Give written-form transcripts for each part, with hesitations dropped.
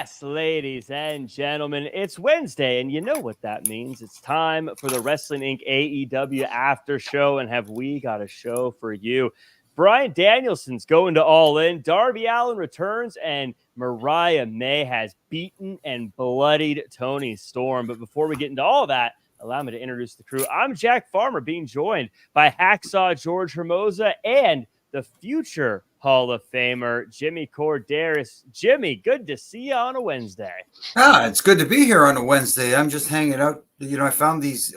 Yes, ladies and gentlemen, it's Wednesday, and you know what that means. It's time for the Wrestling Inc. AEW After Show, and have we got a show for you? Bryan Danielson's going to All In, Darby Allin returns, and Mariah May has beaten and bloodied Toni Storm. But before we get into all that, allow me to introduce the crew. I'm Jack Farmer, being joined by Hacksaw George Hermoza and the future Hall of Famer, Jimmy Korderas. Jimmy, good to see you on a Wednesday. It's good to be here on a Wednesday. I'm just hanging out. I found these,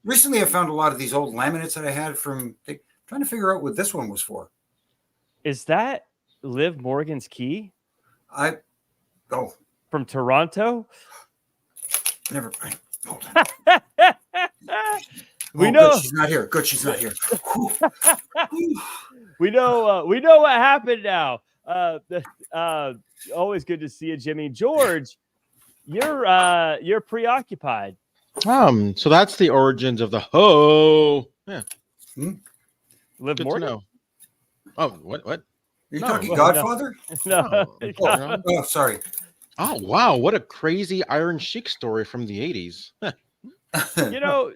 recently I found a lot of these old laminates that I had from trying to figure out what this one was for. Is that Liv Morgan's key? From Toronto? Never. We know good, she's not here. Good, she's not here. We know what happened now. Always good to see you, Jimmy. George, you're preoccupied. So that's the origins of the ho. Yeah. Liv Morgan. Oh, what? Are you talking Godfather? No. Oh, sorry. Oh, wow. What a crazy Iron Sheik story from the 80s. George,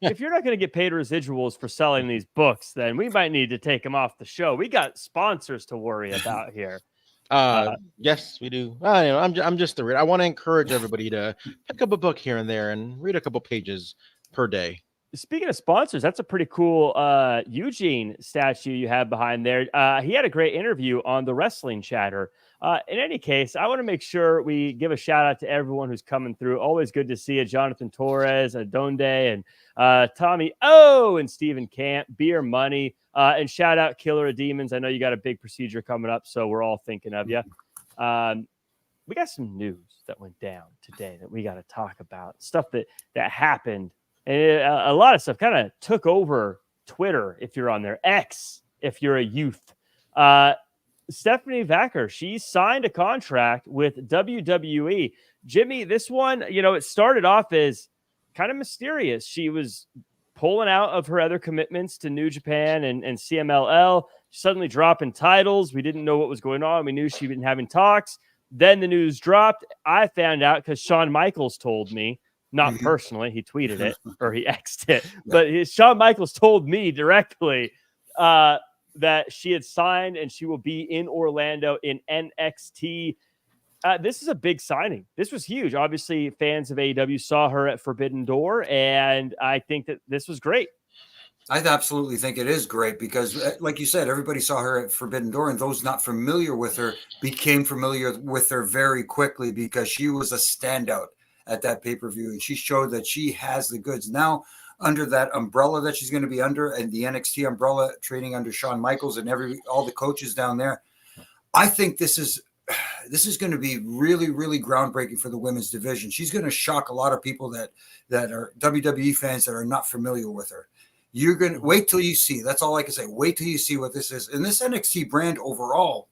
if you're not going to get paid residuals for selling these books, then we might need to take them off the show. We got sponsors to worry about here. Yes, we do. I'm just the reader. I want to encourage everybody to pick up a book here and there and read a couple pages per day. Speaking of sponsors, that's a pretty cool Eugene statue you have behind there. He had a great interview on the Wrestling Chatter. In any case, I want to make sure we give a shout out to everyone who's coming through. Always good to see you, Jonathan Torres, Adonde, and Tommy O, and Stephen Camp, Beer Money, and shout out Killer of Demons. I know you got a big procedure coming up, so we're all thinking of you. We got some news that went down today that we got to talk about. Stuff that happened, and a lot of stuff kind of took over Twitter if you're on there, X if you're a youth. Stephanie Vaquer, she signed a contract with WWE. Jimmy, this one, it started off as kind of mysterious. She was pulling out of her other commitments to New Japan and CMLL, suddenly dropping titles. We didn't know what was going on. We knew she'd been having talks. Then the news dropped. I found out because Shawn Michaels told me, not personally, he tweeted it or he X'd it, but Shawn Michaels told me directly that she had signed and she will be in Orlando in NXT. This is a big signing. This was huge. Obviously, fans of AEW saw her at Forbidden Door, and I think that this was great. I absolutely think it is great because, like you said, everybody saw her at Forbidden Door, and those not familiar with her became familiar with her very quickly because she was a standout at that pay-per-view, and she showed that she has the goods. Now, under that umbrella that she's going to be under, and the NXT umbrella, training under Shawn Michaels and all the coaches down there, I think this is going to be really, really groundbreaking for the women's division. She's going to shock a lot of people that are WWE fans that are not familiar with her. You're going to wait till you see. That's all I can say. Wait till you see what this is. And this NXT brand overall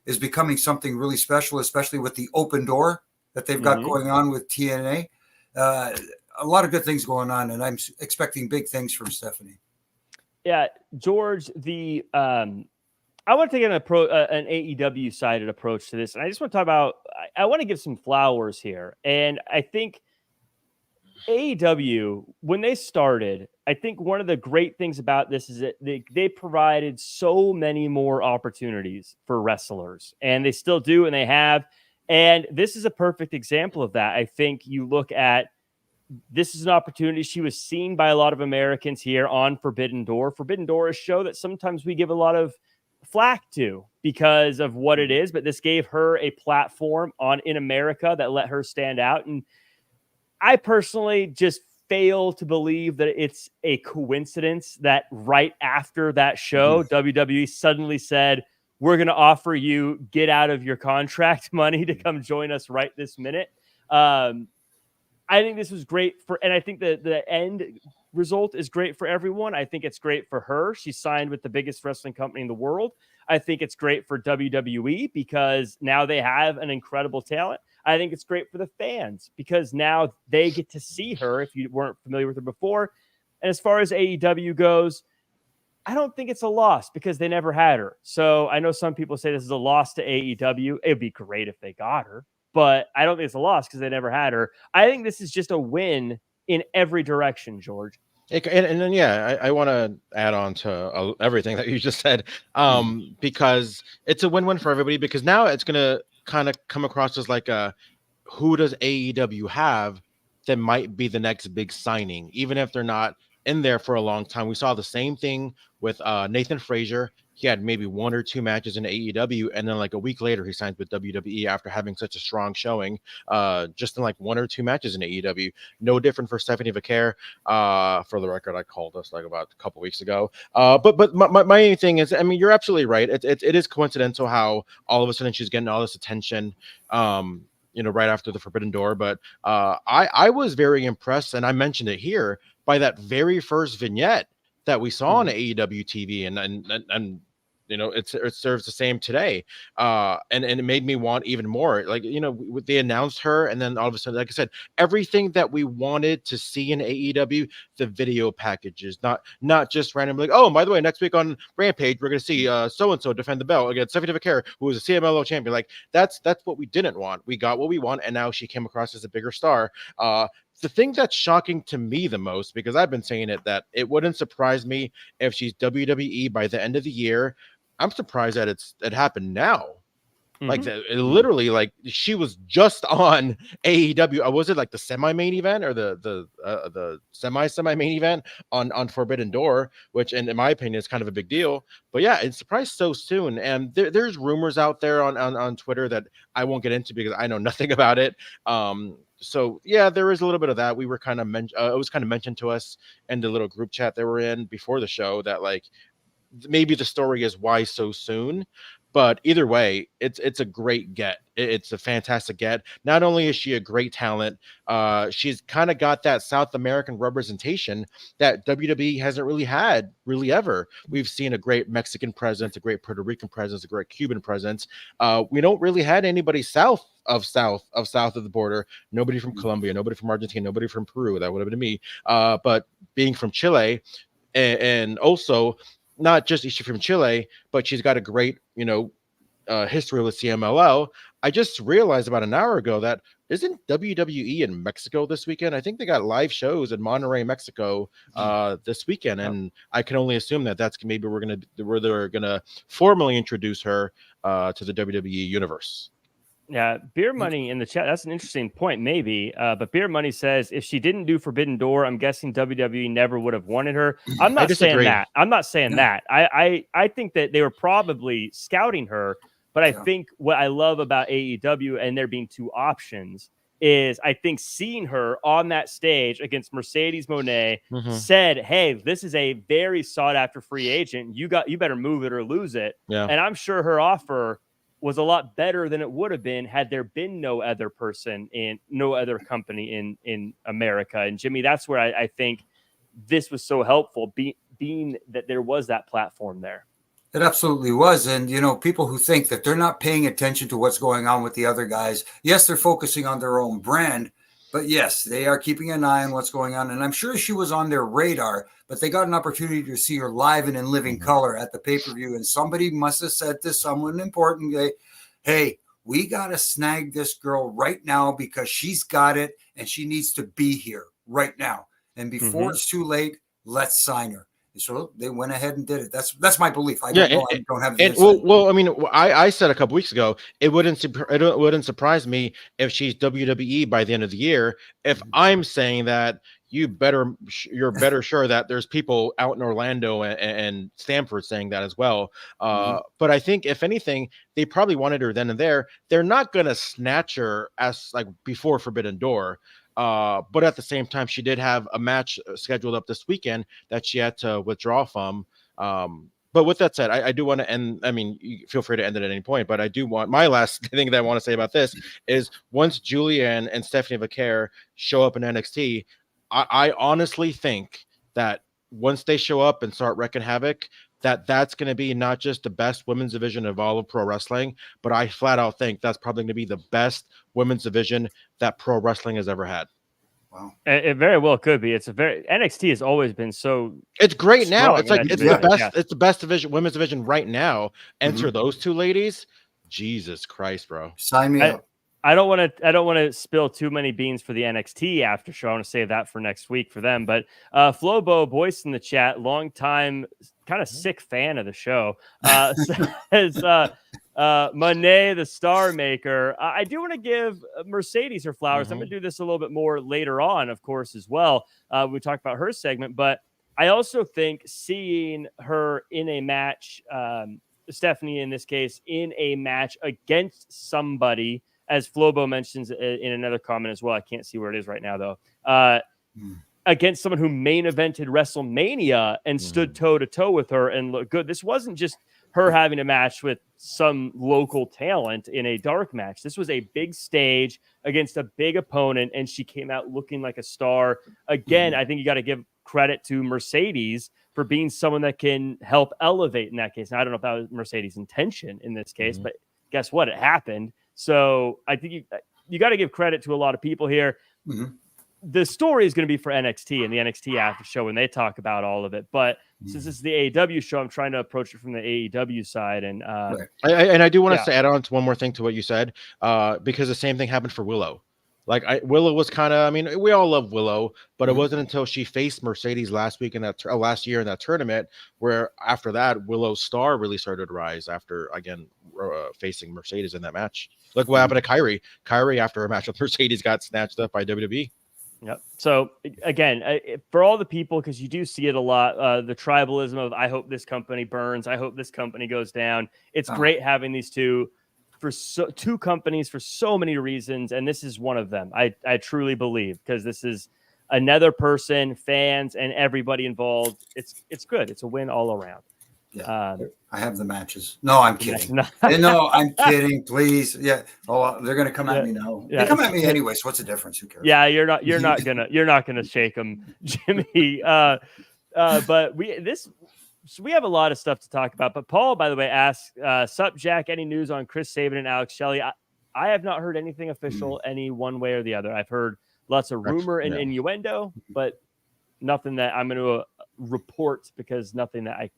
is becoming something really special, especially with the open door that they've got going on with TNA. A lot of good things going on, and I'm expecting big things from Stephanie. Yeah, George, I want to take an AEW sided approach to this, and I just want to talk about. I want to give some flowers here, and I think AEW, when they started, I think one of the great things about this is that they provided so many more opportunities for wrestlers, and they still do, and they have. And this is a perfect example of that. I think you look at. This is an opportunity. She was seen by a lot of Americans here on Forbidden Door. Forbidden Door is a show that sometimes we give a lot of flack to because of what it is, but this gave her a platform in America that let her stand out. And I personally just fail to believe that it's a coincidence that right after that show, WWE suddenly said, we're going to offer you get out of your contract money to come join us right this minute. I think this was great and I think the end result is great for everyone. I think it's great for her. She signed with the biggest wrestling company in the world. I think it's great for WWE because now they have an incredible talent. I think it's great for the fans because now they get to see her if you weren't familiar with her before. And as far as AEW goes, I don't think it's a loss because they never had her. So I know some people say this is a loss to AEW. It'd be great if they got her. but I don't think it's a loss because they never had her. I think this is just a win in every direction, George. And then, I want to add on to everything that you just said, because it's a win-win for everybody, because now it's going to kind of come across as like who does AEW have that might be the next big signing, even if they're not in there for a long time. We saw the same thing with Nathan Frazier. He had maybe 1 or 2 matches in AEW, and then like a week later he signed with WWE after having such a strong showing, just in like 1 or 2 matches in AEW. No different for Stephanie Vaquer. For the record, I called us like about a couple weeks ago. But my main thing is, I mean, you're absolutely right. It is coincidental how all of a sudden she's getting all this attention. Right after the Forbidden Door. But I was very impressed, and I mentioned it here, by that very first vignette that we saw on AEW TV, and it serves the same today, and it made me want even more. Like, they announced her, and then all of a sudden, like I said, everything that we wanted to see in AEW, the video packages, not just randomly like, oh, by the way, next week on Rampage we're going to see so and so defend the belt against Stephanie Vaquer, who was a CMLL champion. Like, that's what we didn't want. We got what we want, and now she came across as a bigger star. The thing that's shocking to me the most, because I've been saying it, that it wouldn't surprise me if she's WWE by the end of the year. I'm surprised that it happened now. Like, literally, like, she was just on AEW. Was it like the semi-main event or the semi-main event on Forbidden Door, which, in my opinion, is kind of a big deal. But yeah, it's surprised so soon. And there's rumors out there on Twitter that I won't get into because I know nothing about it. So yeah, there is a little bit of that. We were kind of it was kind of mentioned to us in the little group chat that we're in before the show that, like, maybe the story is why so soon. But either way, it's a great get. It's a fantastic get. Not only is she a great talent, she's kind of got that South American representation that WWE hasn't really had ever. We've seen a great Mexican presence, a great Puerto Rican presence, a great Cuban presence. We don't really had anybody south of the border. Nobody from Colombia, nobody from Argentina, nobody from Peru. That would have been me. But being from Chile, and also not just is she from Chile, but she's got a great, history with CMLL. I just realized about an hour ago that isn't WWE in Mexico this weekend? I think they got live shows in Monterrey, Mexico, this weekend, and I can only assume that that's maybe where they're gonna formally introduce her to the WWE universe. Yeah, Beer Money in the chat. That's an interesting point, maybe. But Beer Money says if she didn't do Forbidden Door, I'm guessing WWE never would have wanted her. I'm not saying that. I'm not saying that. I think that they were probably scouting her. But I think what I love about AEW and there being 2 options is I think seeing her on that stage against Mercedes Moné said, hey, this is a very sought after free agent. You better move it or lose it. Yeah. And I'm sure her offer was a lot better than it would have been had there been no other person and no other company in America. And Jimmy, that's where I think this was so helpful, being that there was that platform there. It absolutely was. And, people who think that they're not paying attention to what's going on with the other guys, yes, they're focusing on their own brand, but yes, they are keeping an eye on what's going on. And I'm sure she was on their radar, but they got an opportunity to see her live and in living color at the pay-per-view. And somebody must have said to someone important, hey, we got to snag this girl right now because she's got it and she needs to be here right now. And before it's too late, let's sign her. So they went ahead and did it. That's my belief. I don't know. I don't have the well, I mean, I said a couple weeks ago, it wouldn't surprise me if she's WWE by the end of the year. If I'm saying that, you're better sure that there's people out in Orlando and Stamford saying that as well. But I think if anything, they probably wanted her then and there. They're not going to snatch her as like before Forbidden Door. But at the same time, she did have a match scheduled up this weekend that she had to withdraw from. But with that said, I do want to end. I mean, you feel free to end it at any point, but I do want my last thing that I want to say about this is once Julia and Stephanie Vaquer show up in NXT, I honestly think that once they show up and start wreaking havoc, that's going to be not just the best women's division of all of pro wrestling, but I flat out think that's probably going to be the best women's division that pro wrestling has ever had. Wow. It very well could be. NXT has always been so. It's great now. It's like it's the best. Yeah. It's the best division, women's division right now. Enter those 2 ladies. Jesus Christ, bro. Sign me up. I don't want to spill too many beans for the NXT after show. I want to save that for next week for them. But Flobo Boyce in the chat, long time kind of sick fan of the show, says Monet, the Star Maker. I do want to give Mercedes her flowers. I'm going to do this a little bit more later on, of course, as well. We talked about her segment, but I also think seeing her in a match, Stephanie in this case, in a match against somebody, as Flobo mentions in another comment as well. I can't see where it is right now, though. Against someone who main evented WrestleMania and stood toe-to-toe with her and looked good. This wasn't just her having a match with some local talent in a dark match. This was a big stage against a big opponent, and she came out looking like a star. Again, I think you got to give credit to Mercedes for being someone that can help elevate in that case. Now, I don't know if that was Mercedes' intention in this case, but guess what? It happened. So I think you got to give credit to a lot of people here. The story is going to be for NXT and the NXT after show when they talk about all of it. But since this is the AEW show, I'm trying to approach it from the AEW side. And I do want to add on to one more thing to what you said, because the same thing happened for Willow. Willow was kind of, I mean, we all love Willow, but it wasn't until she faced Mercedes last week in that last year in that tournament where after that Willow's star really started to rise after again facing Mercedes in that match. Look what happened to Kyrie. Kyrie after a match with Mercedes got snatched up by WWE. Yep. So again, for all the people, because you do see it a lot, the tribalism of I hope this company burns, I hope this company goes down. It's great having these two companies for so many reasons, and this is one of them. I truly believe, because this is another person, fans, and everybody involved. It's good. It's a win all around. Yeah, I have the matches. No, I'm kidding. No, I'm kidding. Please, yeah. Oh, they're gonna come at me now. They come at me anyway. So what's the difference? Who cares? Yeah, you're not gonna shake them, Jimmy. But we have a lot of stuff to talk about. But Paul, by the way, asks, "Sup, Jack? Any news on Chris Sabin and Alex Shelley?" I have not heard anything official, any one way or the other. I've heard lots of rumor and innuendo, but nothing that I'm going to report, because nothing that I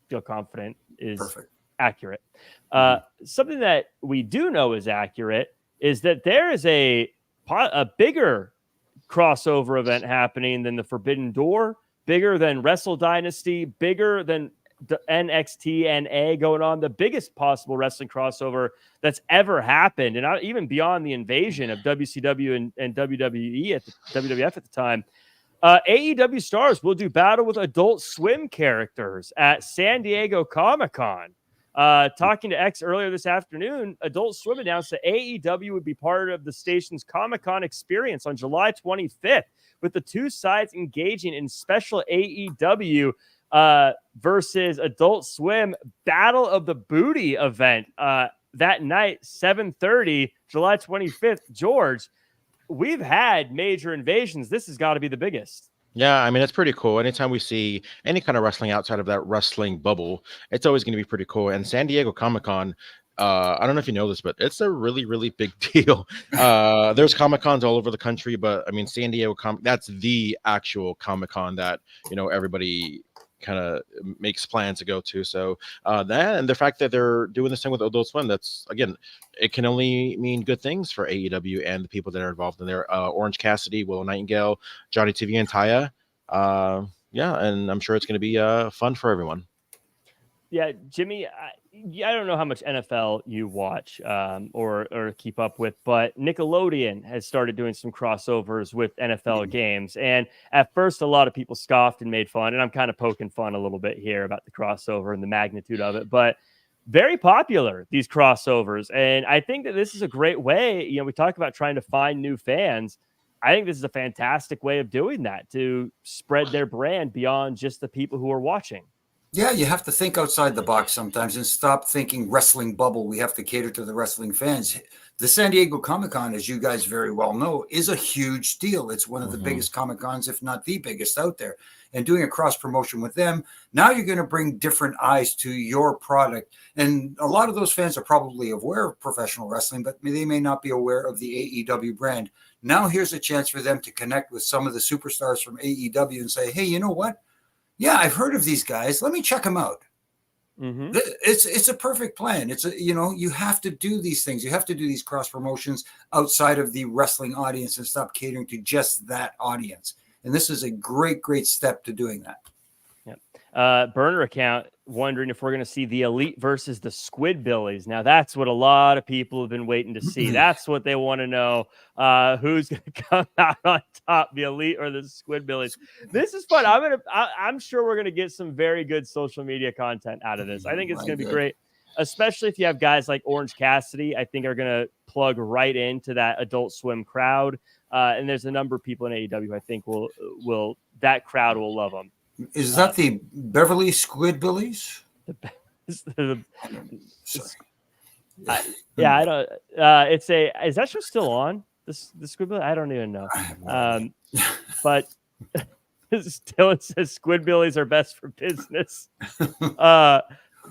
feel confident is accurate. Something that we do know is accurate is that there is a bigger crossover event happening than the Forbidden Door, bigger than Wrestle Dynasty, bigger than the NXT NA going on, the biggest possible wrestling crossover that's ever happened, and even beyond the invasion of WCW and WWE at the WWF at the time. AEW stars will do battle with Adult Swim characters at San Diego Comic-Con. Talking to X earlier this afternoon, Adult Swim announced that AEW would be part of the station's Comic-Con experience on July 25th, with the two sides engaging in special AEW versus Adult Swim Battle of the Booty event that night, 7:30, July 25th. George, we've had major invasions. This has got to be the biggest. Yeah, I mean, it's pretty cool. Anytime we see any kind of wrestling outside of that wrestling bubble, it's always going to be pretty cool. And San Diego Comic-Con, I don't know if you know this, but it's a really, really big deal. There's Comic-Cons all over the country, but I mean, San Diego that's the actual Comic-Con that, everybody kind of makes plans to go to. So that, and the fact that they're doing this thing with Adult Swim, that's, again, it can only mean good things for AEW and the people that are involved in there. Orange Cassidy, Willow Nightingale, Johnny TV, and Taya. And I'm sure it's going to be fun for everyone. Yeah, Jimmy, I don't know how much NFL you watch or keep up with, but Nickelodeon has started doing some crossovers with NFL games. And at first, a lot of people scoffed and made fun. And I'm kind of poking fun a little bit here about the crossover and the magnitude of it. But very popular, these crossovers. And I think that this is a great way. We talk about trying to find new fans. I think this is a fantastic way of doing that, to spread their brand beyond just the people who are watching. Yeah, you have to think outside the box sometimes and stop thinking wrestling bubble. We have to cater to the wrestling fans. The San Diego Comic-Con, as you guys very well know, is a huge deal. It's one of the biggest Comic-Cons, if not the biggest out there. And doing a cross promotion with them, now you're going to bring different eyes to your product. And a lot of those fans are probably aware of professional wrestling, but they may not be aware of the AEW brand. Now here's a chance for them to connect with some of the superstars from AEW and say, hey, you know what? Yeah, I've heard of these guys. Let me check them out. Mm-hmm. It's a perfect plan. You have to do these things. You have to do these cross promotions outside of the wrestling audience and stop catering to just that audience. And this is a great step to doing that. Burner account wondering if we're going to see the Elite versus the Squidbillies. Now that's what a lot of people have been waiting to see. That's what they want to know. Who's going to come out on top, the Elite or the Squidbillies? This is fun. I'm sure we're going to get some very good social media content out of this. I think it's going to be great, especially if you have guys like Orange Cassidy. I think are going to plug right into that Adult Swim crowd. And there's a number of people in AEW I think will that crowd will love them. Is that the Beverly Squidbillies? I don't. Is that show still on? The Squidbillies? I don't even know. But Dylan says Squidbillies are best for business.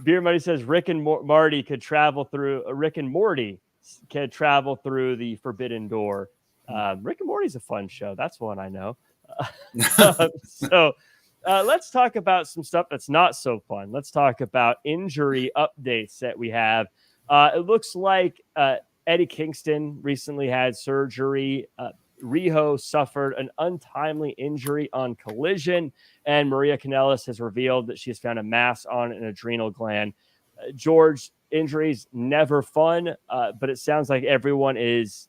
Beer Money says Rick and Morty could travel through. Rick and Morty can travel through the Forbidden Door. Rick and Morty's a fun show. That's one I know. Let's talk about some stuff that's not so fun. Let's talk about injury updates that we have. It looks like Eddie Kingston recently had surgery. Riho suffered an untimely injury on Collision, and Maria Kanellis has revealed that she has found a mass on an adrenal gland. George, injuries never fun, but it sounds like everyone is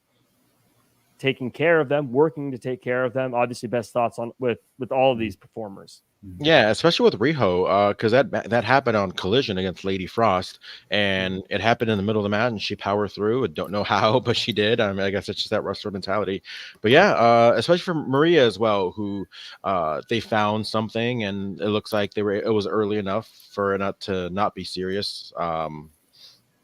taking care of them, working to take care of them. Obviously, best thoughts on with all of these performers. Yeah, especially with Riho, because that happened on Collision against Lady Frost, and it happened in the middle of the match, and she powered through. I don't know how, but she did. I mean, I guess it's just that wrestler mentality. But yeah, especially for Maria as well, who they found something, and it looks like it was early enough for it to not be serious.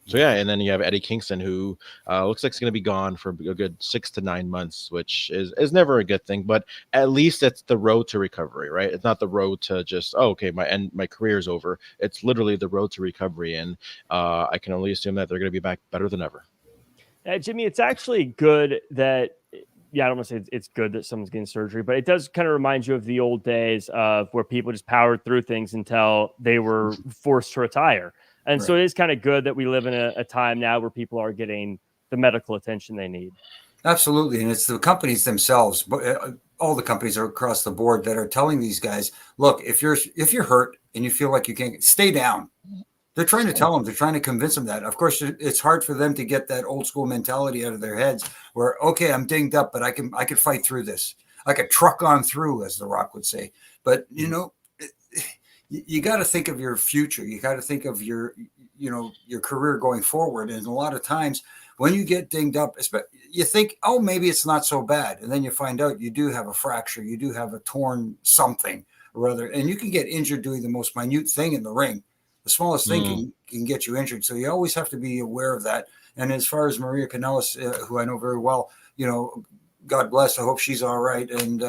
So yeah, and then you have Eddie Kingston, who looks like he's going to be gone for a good 6 to 9 months, which is never a good thing. But at least it's the road to recovery, right? It's not the road to just my career's over. It's literally the road to recovery, and I can only assume that they're going to be back better than ever. Jimmy, it's actually good that. Yeah, I don't want to say it's good that someone's getting surgery, but it does kind of remind you of the old days of where people just powered through things until they were forced to retire. And so it is kind of good that we live in a time now where people are getting the medical attention they need. Absolutely. And it's the companies themselves, but all the companies are across the board that are telling these guys, look, if you're hurt and you feel like you can't, stay down. They're trying to tell them, they're trying to convince them that. Of course, it's hard for them to get that old school mentality out of their heads where, okay, I'm dinged up, but I can fight through this. I could truck on through, as The Rock would say. But, you got to think of your future. You got to think of your career going forward. And a lot of times when you get dinged up, you think, oh, maybe it's not so bad. And then you find out you do have a fracture. You do have a torn something or other. And you can get injured doing the most minute thing in the ring. The smallest thing can get you injured. So you always have to be aware of that. And as far as Maria Kanellis, who I know very well, God bless. I hope she's all right. And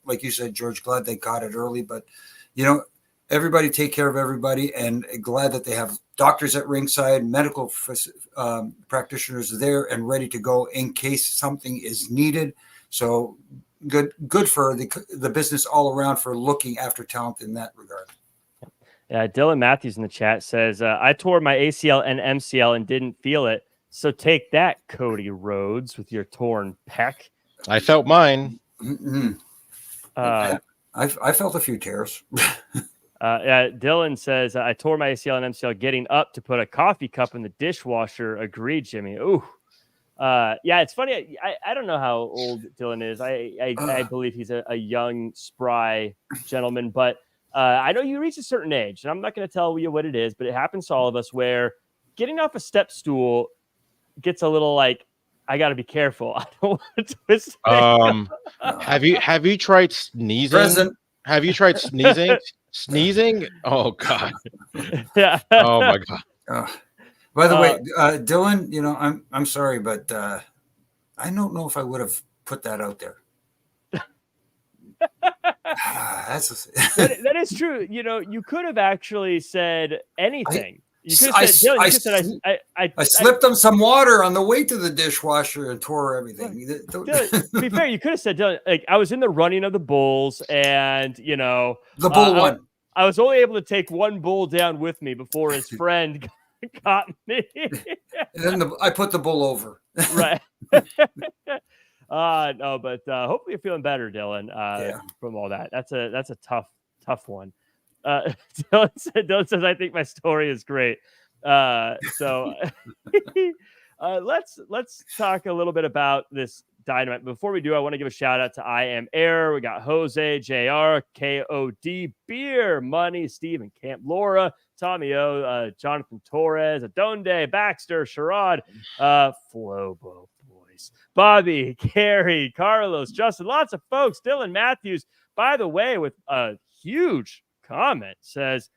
like you said, George, glad they caught it early. But, everybody take care of everybody, and glad that they have doctors at ringside, medical practitioners there and ready to go in case something is needed. So good for the business all around for looking after talent in that regard. Dylan Matthews in the chat says, I tore my ACL and MCL and didn't feel it. So take that, Cody Rhodes, with your torn pec. I felt mine. I felt a few tears. Dylan says, I tore my ACL and MCL getting up to put a coffee cup in the dishwasher. Agreed, Jimmy. Ooh. It's funny. I don't know how old Dylan is. I believe he's a young, spry gentleman, but I know you reach a certain age, and I'm not going to tell you what it is, but it happens to all of us where getting off a step stool gets a little like, I got to be careful. I don't want to twist. Have you tried sneezing? Present. Have you tried sneezing? Sneezing? Oh God. Yeah. Oh my God. By the way, Dylan, I'm sorry, but I don't know if I would have put that out there. That is true. You could have actually said anything. I slipped them some water on the way to the dishwasher and tore everything. To be fair, you could have said, like, I was in the running of the bulls, and the bull won. I was only able to take one bull down with me before his friend got me. And then I put the bull over. Right. No, but hopefully you're feeling better, Dylan, from all that. That's a tough one. Dylan says, I think my story is great. So let's talk a little bit about this Dynamite. Before we do, I want to give a shout out to I Am Air. We got Jose, JR, KOD, Beer, Money, Steven, Camp, Laura, Tommy O, Jonathan Torres, Adonde, Baxter, Sherrod, Flobo Boys, Bobby, Carrie, Carlos, Justin, lots of folks. Dylan Matthews, by the way, with a huge comment, says,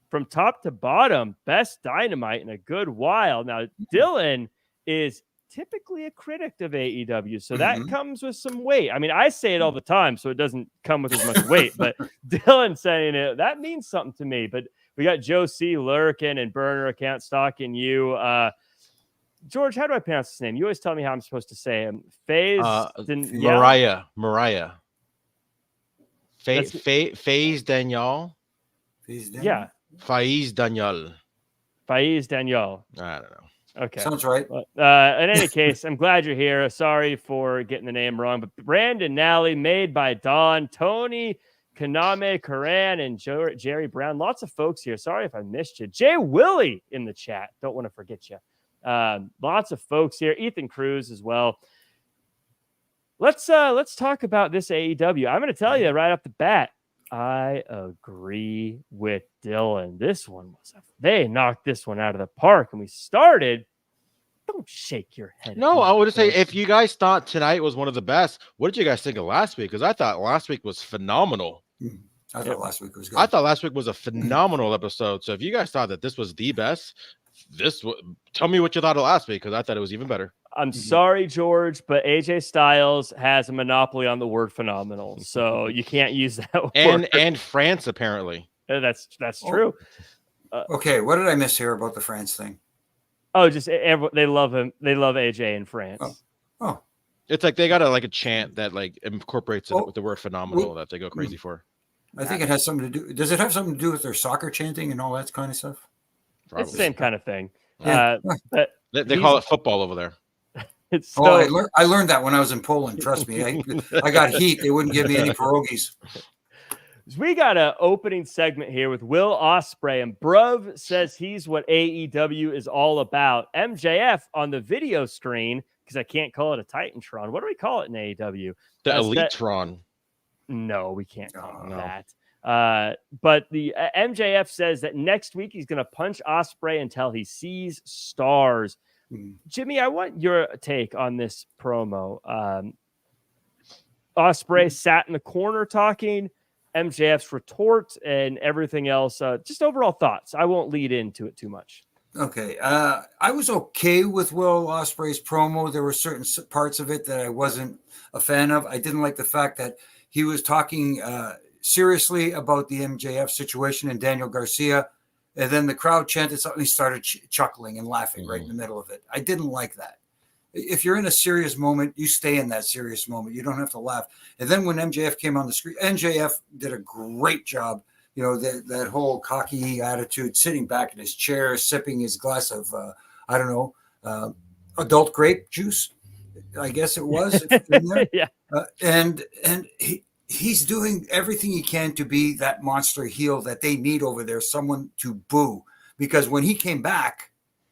from top to bottom, best Dynamite in a good while. Now, Dylan is typically a critic of AEW, so that comes with some weight. I mean, I say it all the time, so it doesn't come with as much weight, but Dylan saying it, that means something to me. But we got Joe C. Lurkin and Burner account stalking you. George, how do I pronounce his name? You always tell me how I'm supposed to say him. Mariah. Faiz Daniel. Yeah. Faiz Daniel. I don't know. Okay. Sounds right. In any case, I'm glad you're here. Sorry for getting the name wrong, but Brandon Nally, made by Don, Tony, Kaname, Karan, and Jerry Brown. Lots of folks here. Sorry if I missed you. Jay Willie in the chat. Don't want to forget you. Lots of folks here. Ethan Cruz as well. Let's talk about this AEW. I'm going to tell you right off the bat, I agree with Dylan. This one they knocked this one out of the park, and we started. Don't shake your head. No, I would just say, if you guys thought tonight was one of the best, what did you guys think of last week? Because I thought last week was phenomenal. I thought last week was good. I thought last week was a phenomenal episode. So if you guys thought that this was the best, tell me what you thought of last week, because I thought it was even better. I'm sorry, George, but AJ Styles has a monopoly on the word phenomenal, so you can't use that word. And France, apparently. That's true. Okay, what did I miss here about the France thing? Oh, just they love him. They love AJ in France. Oh. It's like they got a chant that like incorporates it with the word phenomenal that they go crazy for. I think it has something to do. Does it have something to do with their soccer chanting and all that kind of stuff? Probably. It's the same kind of thing. Yeah. They call it football over there. I learned that when I was in Poland. Trust me, I got heat. They wouldn't give me any pierogies. We got an opening segment here with Will Osprey, and Bruv says he's what AEW is all about. MJF on the video screen, because I can't call it a Titantron. What do we call it in AEW? The Elitron. No, we can't call it that. But the MJF says that next week he's going to punch Osprey until he sees stars. Jimmy, I want your take on this promo. Osprey sat in the corner talking, MJF's retort, and everything else. Just overall thoughts. I won't lead into it too much. Okay. I was okay with Will Ospreay's promo. There were certain parts of it that I wasn't a fan of. I didn't like the fact that he was talking seriously about the MJF situation and Daniel Garcia. And then the crowd chanted something. He started chuckling and laughing right in the middle of it. I didn't like that. If you're in a serious moment, you stay in that serious moment. You don't have to laugh. And then when MJF came on the screen, MJF did a great job. You know, that whole cocky attitude, sitting back in his chair, sipping his glass of, adult grape juice, I guess it was. Yeah. And he's doing everything he can to be that monster heel that they need over there, someone to boo. Because when he came back,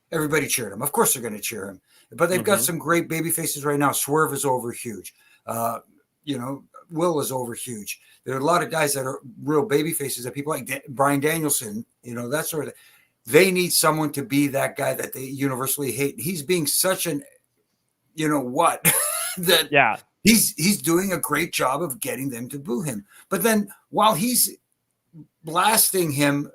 everybody cheered him. Of course they're going to cheer him. But they've got some great baby faces right now. Swerve is over huge. Will is over huge. There are a lot of guys that are real baby faces that people like Bryan Danielson, that sort of thing. They need someone to be that guy that they universally hate. He's being such an, that he's doing a great job of getting them to boo him. But then while he's blasting him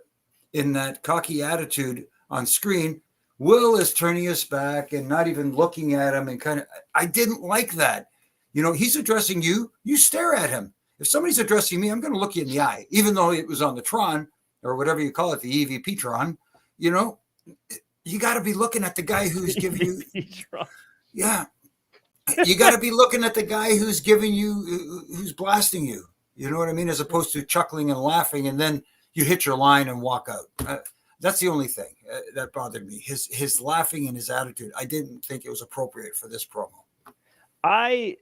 in that cocky attitude on screen, Will is turning his back and not even looking at him, and I didn't like that. He's addressing you, you stare at him. If somebody's addressing me, I'm going to look you in the eye, even though it was on the Tron or whatever you call it, the EVP Tron. You got to be looking at the guy who's giving you. Yeah. You got to be looking at the guy who's giving you, who's blasting you. You know what I mean? As opposed to chuckling and laughing. And then you hit your line and walk out. That's the only thing that bothered me. His laughing and his attitude. I didn't think it was appropriate for this promo. I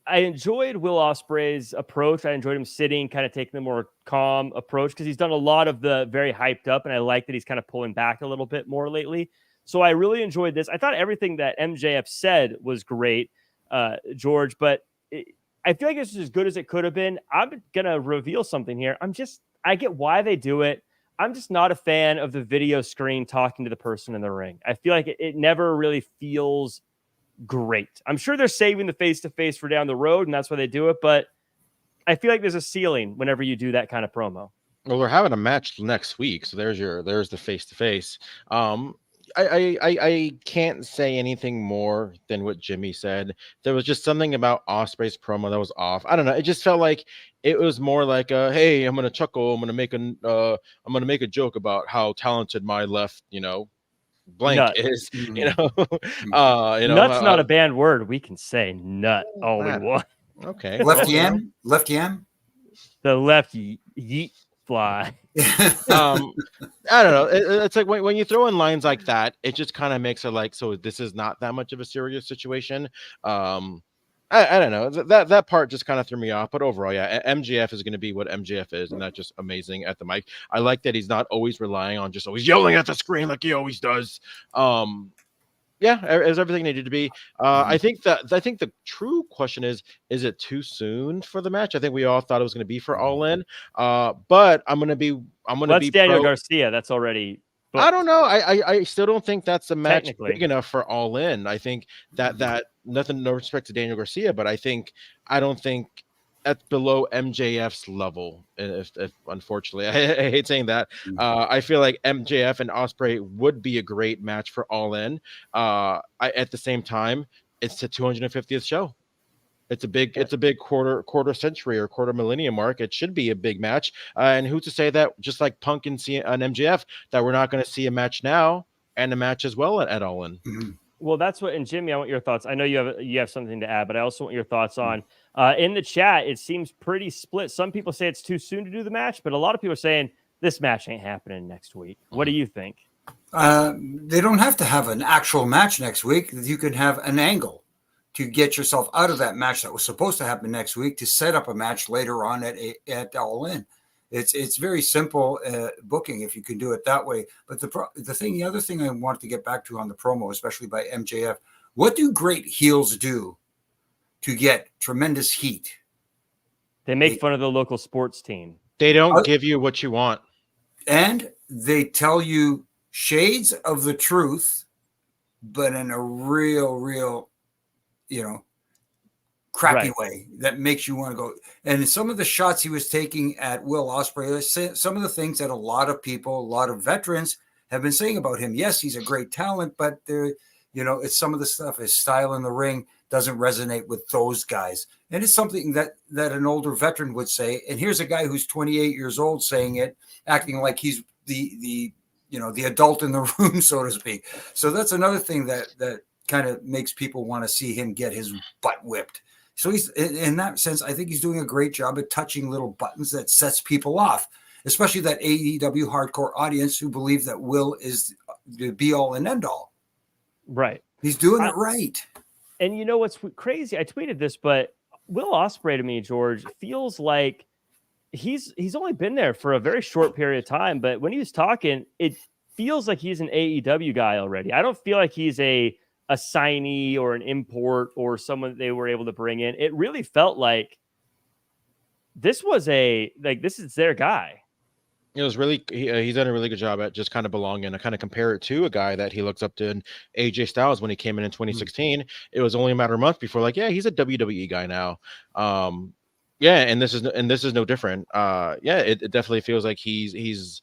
enjoyed Will Ospreay's approach. I enjoyed him sitting, kind of taking the more calm approach, because he's done a lot of the very hyped up, and I like that he's kind of pulling back a little bit more lately. So I really enjoyed this. I thought everything that MJF said was great, George, but I feel like this is as good as it could have been. I'm going to reveal something here. I get why they do it. I'm just not a fan of the video screen talking to the person in the ring. I feel like it never really feels great. I'm sure they're saving the face-to-face for down the road, and that's why they do it, but I feel like there's a ceiling whenever you do that kind of promo. Well, we're having a match next week, so there's the face-to-face. I can't say anything more than what Jimmy said. There was just something about Ospreay's promo that was off. I don't know. It just felt like it was more like, hey, I'm gonna chuckle. I'm gonna make a joke about how talented my left, blank Nut. is. Nut's not a banned word. We can say nut all we want. Okay. Left yam. The left yeet fly. I don't know. It's like when you throw in lines like that, it just kind of makes it like, so this is not that much of a serious situation. I don't know. That part just kind of threw me off. But overall, yeah, MJF is going to be what MJF is, and that's just amazing at the mic. I like that he's not always relying on just always yelling at the screen like he always does. Yeah, as everything needed to be. I think the true question is it too soon for the match? I think we all thought it was going to be for All In. But that's Daniel Garcia. That's already booked. I don't know. I still don't think that's a match big enough for All In. I think that nothing, no respect to Daniel Garcia, but I don't think that's below MJF's level. If unfortunately, I hate saying that. I feel like MJF and Osprey would be a great match for All In. At the same time, it's the 250th show. It's a big quarter century or quarter millennium mark. It should be a big match. And who's to say that just like Punk and MJF that we're not going to see a match now and a match as well at All In. Mm-hmm. Well, that's what. And Jimmy, I want your thoughts. I know you have something to add, but I also want your thoughts on. In the chat, it seems pretty split. Some people say it's too soon to do the match, but a lot of people are saying this match ain't happening next week. What do you think? They don't have to have an actual match next week. You could have an angle to get yourself out of that match that was supposed to happen next week to set up a match later on at All In. It's very simple booking if you can do it that way. But the other thing I wanted to get back to on the promo, especially by MJF, what do great heels do to get tremendous heat? They make fun of the local sports team. They don't give you what you want. And they tell you shades of the truth, but in a real, crappy way that makes you want to go. And some of the shots he was taking at Will Ospreay, some of the things that a lot of veterans have been saying about him. Yes, he's a great talent, but it's some of the stuff, his style in the ring doesn't resonate with those guys. And it's something that an older veteran would say. And here's a guy who's 28 years old saying it, acting like he's the adult in the room, so to speak. So that's another thing that kind of makes people want to see him get his butt whipped. So he's, in that sense, I think he's doing a great job at touching little buttons that sets people off, especially that AEW hardcore audience who believe that Will is the be all and end all. Right. He's doing it right. And you know what's crazy? I tweeted this, but Will Ospreay to me, George, feels like he's only been there for a very short period of time. But when he was talking, it feels like he's an AEW guy already. I don't feel like he's a signee or an import or someone they were able to bring in. It really felt like this is their guy. It was really, he's done a really good job at just kind of belonging. I kind of compare it to a guy that he looks up to, AJ Styles, when he came in 2016. It was only a matter of months before, he's a WWE guy now. And this is no different. It definitely feels like he's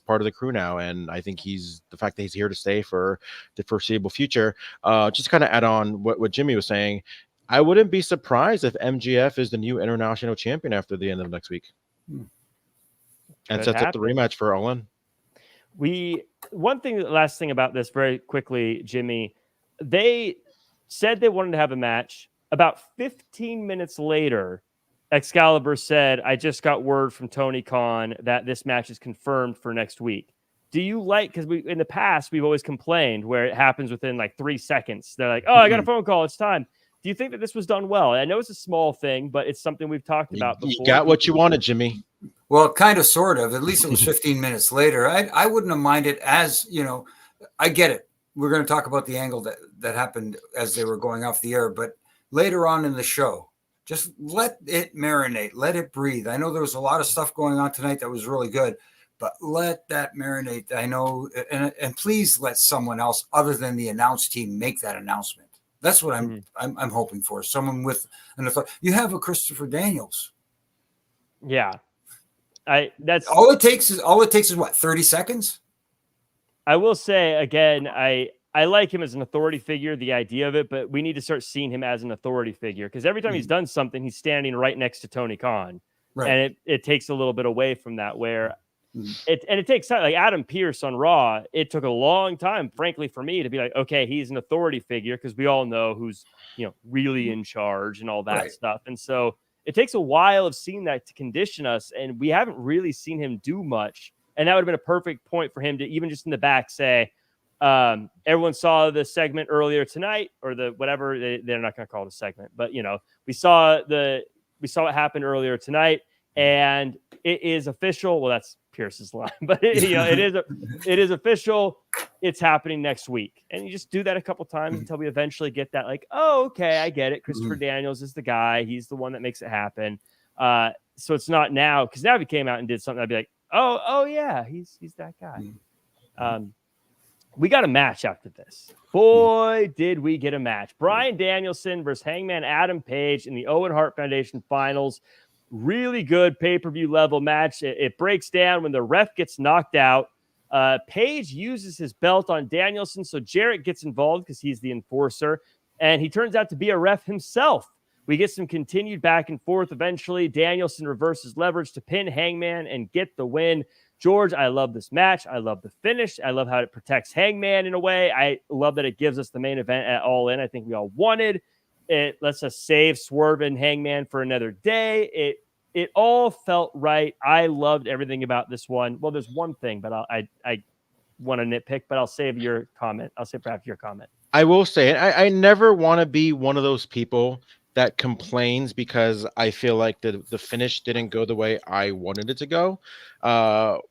part of the crew now, and I think the fact that he's here to stay for the foreseeable future. Just kind of add on what Jimmy was saying. I wouldn't be surprised if MJF is the new international champion after the end of next week. And sets up the rematch for All In. Last thing about this very quickly, Jimmy, they said they wanted to have a match. About 15 minutes later, Excalibur said, I just got word from Tony Khan that this match is confirmed for next week. Do you like, because in the past, we've always complained where it happens within like 3 seconds. They're like, oh, I got a phone call. It's time. Do you think that this was done well? I know it's a small thing, but it's something we've talked about before. You got what you wanted, Jimmy. Well, kind of, sort of. At least it was 15 minutes later. I wouldn't have minded, as, you know, I get it. We're going to talk about the angle that happened as they were going off the air, but later on in the show, just let it marinate, let it breathe. I know there was a lot of stuff going on tonight that was really good, but let that marinate. I know, and please let someone else other than the announce team make that announcement. That's what I'm hoping for. Someone with an authority. You have a Christopher Daniels. Yeah, that's all it takes is what, 30 seconds. I will say again, I like him as an authority figure, the idea of it, but we need to start seeing him as an authority figure, because every time he's done something, he's standing right next to Tony Khan. Right. And it takes a little bit away from that, where it takes time. Like Adam Pearce on Raw, it took a long time, frankly, for me to be like, okay, he's an authority figure, because we all know who's, you know, really in charge and all that stuff. And so it takes a while of seeing that to condition us, and we haven't really seen him do much. And that would have been a perfect point for him to even just in the back say, everyone saw the segment earlier tonight, or the whatever, they're not going to call it a segment, but you know, we saw what happened earlier tonight, and it is official. Well, that's Pierce's line, but it is official. It's happening next week. And you just do that a couple times until we eventually get that, like, oh, okay, I get it. Christopher Daniels is the guy. He's the one that makes it happen. So it's not now, because now if he came out and did something, I'd be like, oh yeah, he's that guy. We got a match after this. Boy, did we get a match. Bryan Danielson versus Hangman Adam Page in the Owen Hart Foundation finals. Really good pay-per-view level match. It breaks down when the ref gets knocked out. Page uses his belt on Danielson, so Jarrett gets involved because he's the enforcer, and he turns out to be a ref himself. We get some continued back and forth. Eventually, Danielson reverses leverage to pin Hangman and get the win. George, I love this match. I love the finish. I love how it protects Hangman in a way. I love that it gives us the main event at All In. I think we all wanted. It lets us save Swerve and Hangman for another day. It all felt right. I loved everything about this one. Well, there's one thing, but I want to nitpick, but I'll save your comment. I'll save for after your comment. I will say, I never want to be one of those people that complains because I feel like the finish didn't go the way I wanted it to go.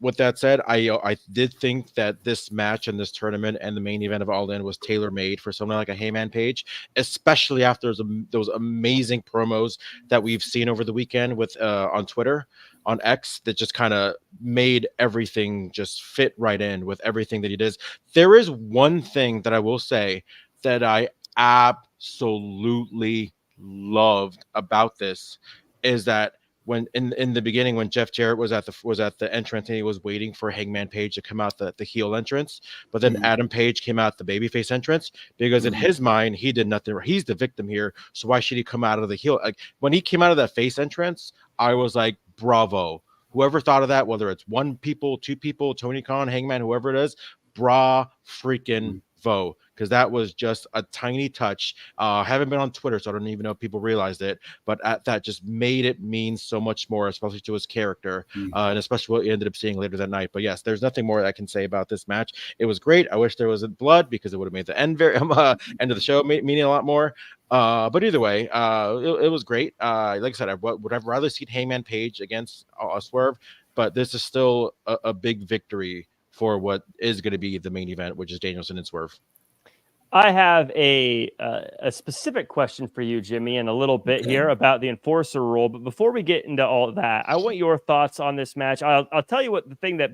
With that said, I did think that this match and this tournament and the main event of All In was tailor-made for someone like a Hangman Page, especially after those amazing promos that we've seen over the weekend with on Twitter, on X, that just kind of made everything just fit right in with everything that he does. There is one thing that I will say that I absolutely loved about this, is that when in the beginning, when Jeff Jarrett was at the entrance and he was waiting for Hangman Page to come out the heel entrance, but then Adam Page came out the babyface entrance, because in his mind he did nothing. He's the victim here, so why should he come out of the heel? Like when he came out of that face entrance, I was like, bravo. Whoever thought of that, whether it's one people, two people, Tony Khan, Hangman, whoever it is, bra freaking vo, because that was just a tiny touch. I haven't been on Twitter, so I don't even know if people realized it, but that just made it mean so much more, especially to his character, and especially what you ended up seeing later that night. But yes, there's nothing more I can say about this match. It was great. I wish there wasn't blood, because it would have made the end end of the show meaning a lot more. But either way, it was great. Like I said, I would have rather seen Hangman Page against Swerve, but this is still a big victory for what is going to be the main event, which is Danielson and Swerve. I have a specific question for you, Jimmy, in a little bit here about the enforcer role. But before we get into all of that, I want your thoughts on this match. I'll tell you what the thing that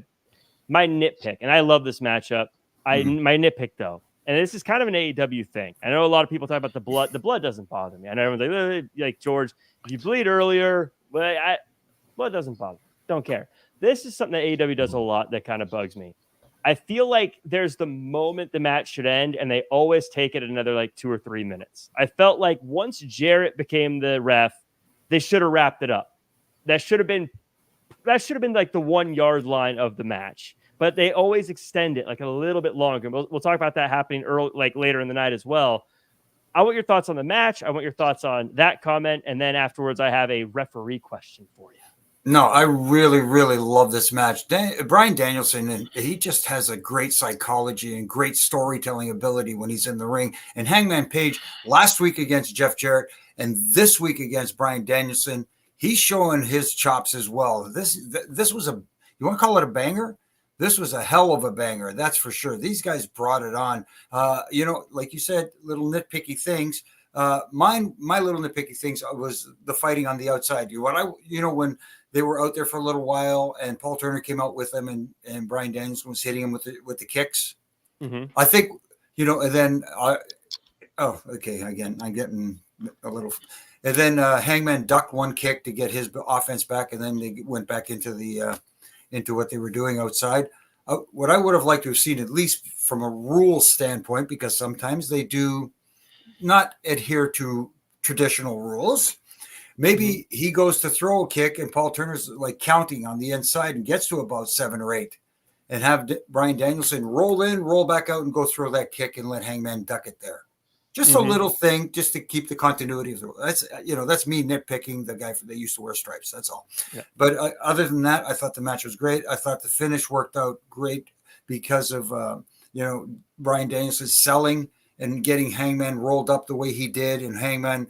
my nitpick, and I love this matchup. My nitpick though, and this is kind of an AEW thing. I know a lot of people talk about the blood. The blood doesn't bother me. I know everyone's like George, if you bleed earlier, but blood doesn't bother me. Don't care. This is something that AEW does a lot that kind of bugs me. I feel like there's the moment the match should end, and they always take it another like 2 or 3 minutes. I felt like once Jarrett became the ref, they should have wrapped it up. That should have been like the 1 yard line of the match. But they always extend it like a little bit longer. We'll talk about that happening early, like later in the night as well. I want your thoughts on the match. I want your thoughts on that comment. And then afterwards, I have a referee question for you. No, I really, really love this match. Bryan Danielson, and he just has a great psychology and great storytelling ability when he's in the ring. And Hangman Page last week against Jeff Jarrett and this week against Bryan Danielson, he's showing his chops as well. This was you want to call it a banger? This was a hell of a banger, that's for sure. These guys brought it on. Like you said, little nitpicky things. My little nitpicky things was the fighting on the outside. When they were out there for a little while, and Paul Turner came out with them, and Bryan Danielson was hitting him with the kicks. Mm-hmm. I think, and then again, I'm getting a little. And then Hangman ducked one kick to get his offense back, and then they went back into what they were doing outside. What I would have liked to have seen, at least from a rule standpoint, because sometimes they do not adhere to traditional rules. Maybe he goes to throw a kick and Paul Turner's like counting on the inside and gets to about 7 or 8, and have Bryan Danielson roll in, roll back out, and go throw that kick and let Hangman duck it there. Just a little thing, just to keep the continuity of the. That's me nitpicking the guy that used to wear stripes. That's all. Yeah. But other than that, I thought the match was great. I thought the finish worked out great because of Bryan Danielson selling and getting Hangman rolled up the way he did, and Hangman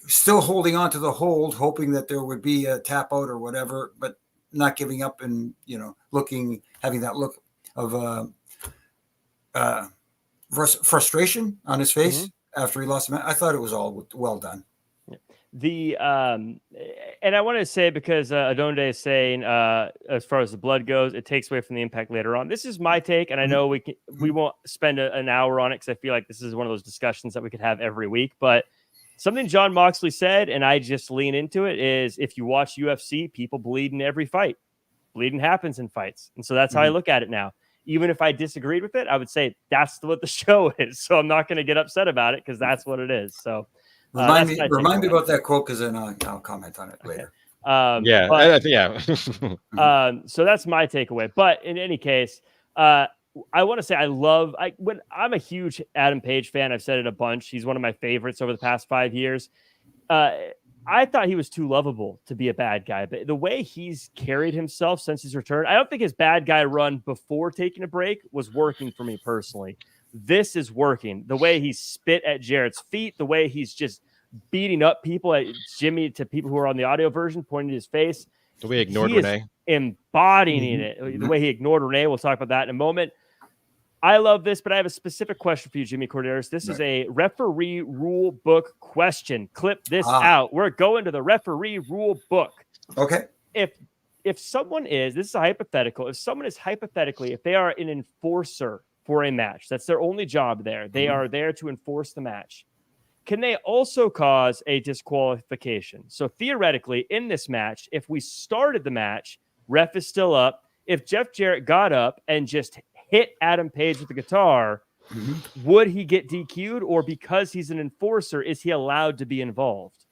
still holding on to the hold, hoping that there would be a tap out or whatever, but not giving up and having that look of frustration on his face after he lost the match. I thought it was all well done. And I want to say, because Adonde is saying, as far as the blood goes, it takes away from the impact later on. This is my take, and I know we won't spend an hour on it, because I feel like this is one of those discussions that we could have every week. But something Jon Moxley said, and I just lean into it, is if you watch UFC, people bleed in every fight. Bleeding happens in fights, and so that's how I look at it now. Even if I disagreed with it, I would say that's what the show is. So I'm not going to get upset about it, because that's what it is. So remind me about that quote, because then I'll comment on it later. So that's my takeaway. But in any case, I want to say when I'm a huge Adam Page fan. I've said it a bunch. He's one of my favorites over the past 5 years. I thought he was too lovable to be a bad guy, but the way he's carried himself since his return, I don't think his bad guy run before taking a break was working for me personally. This is working. The way he spit at Jarrett's feet, the way he's just beating up people at Jimmy, to people who are on the audio version, pointing to his face. The way he ignored Renee. Embodying it. The way he ignored Renee. We'll talk about that in a moment. I love this, but I have a specific question for you, Jimmy Korderas. This is a referee rule book question. Clip this out. We're going to the referee rule book. Okay. If someone is, this is a hypothetical, if someone is hypothetically, if they are an enforcer for a match, that's their only job there. They are there to enforce the match. Can they also cause a disqualification? So theoretically, in this match, if we started the match, ref is still up. If Jeff Jarrett got up and just hit Adam Page with the guitar, would he get DQ'd, or because he's an enforcer, is he allowed to be involved?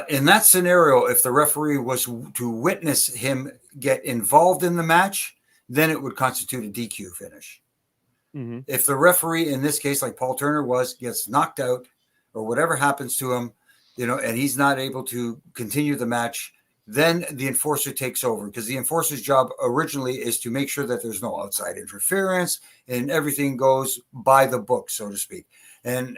In that scenario, if the referee was to witness him get involved in the match, then it would constitute a DQ finish. If the referee, in this case, like Paul Turner gets knocked out or whatever happens to him, and he's not able to continue the match, then the enforcer takes over, because the enforcer's job originally is to make sure that there's no outside interference and everything goes by the book, so to speak. And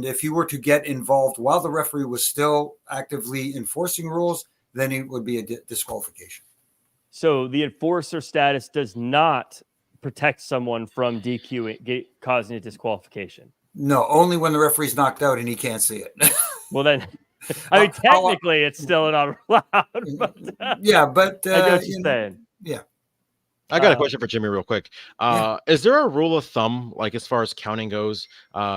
if he were to get involved while the referee was still actively enforcing rules, then it would be a disqualification. So the enforcer status does not protect someone from DQ causing a disqualification. No, only when the referee's knocked out and he can't see it. Well, then, I mean, technically, it's still not allowed. But, I know what you're saying. Yeah. I got a question for Jimmy real quick. Is there a rule of thumb, like as far as counting goes?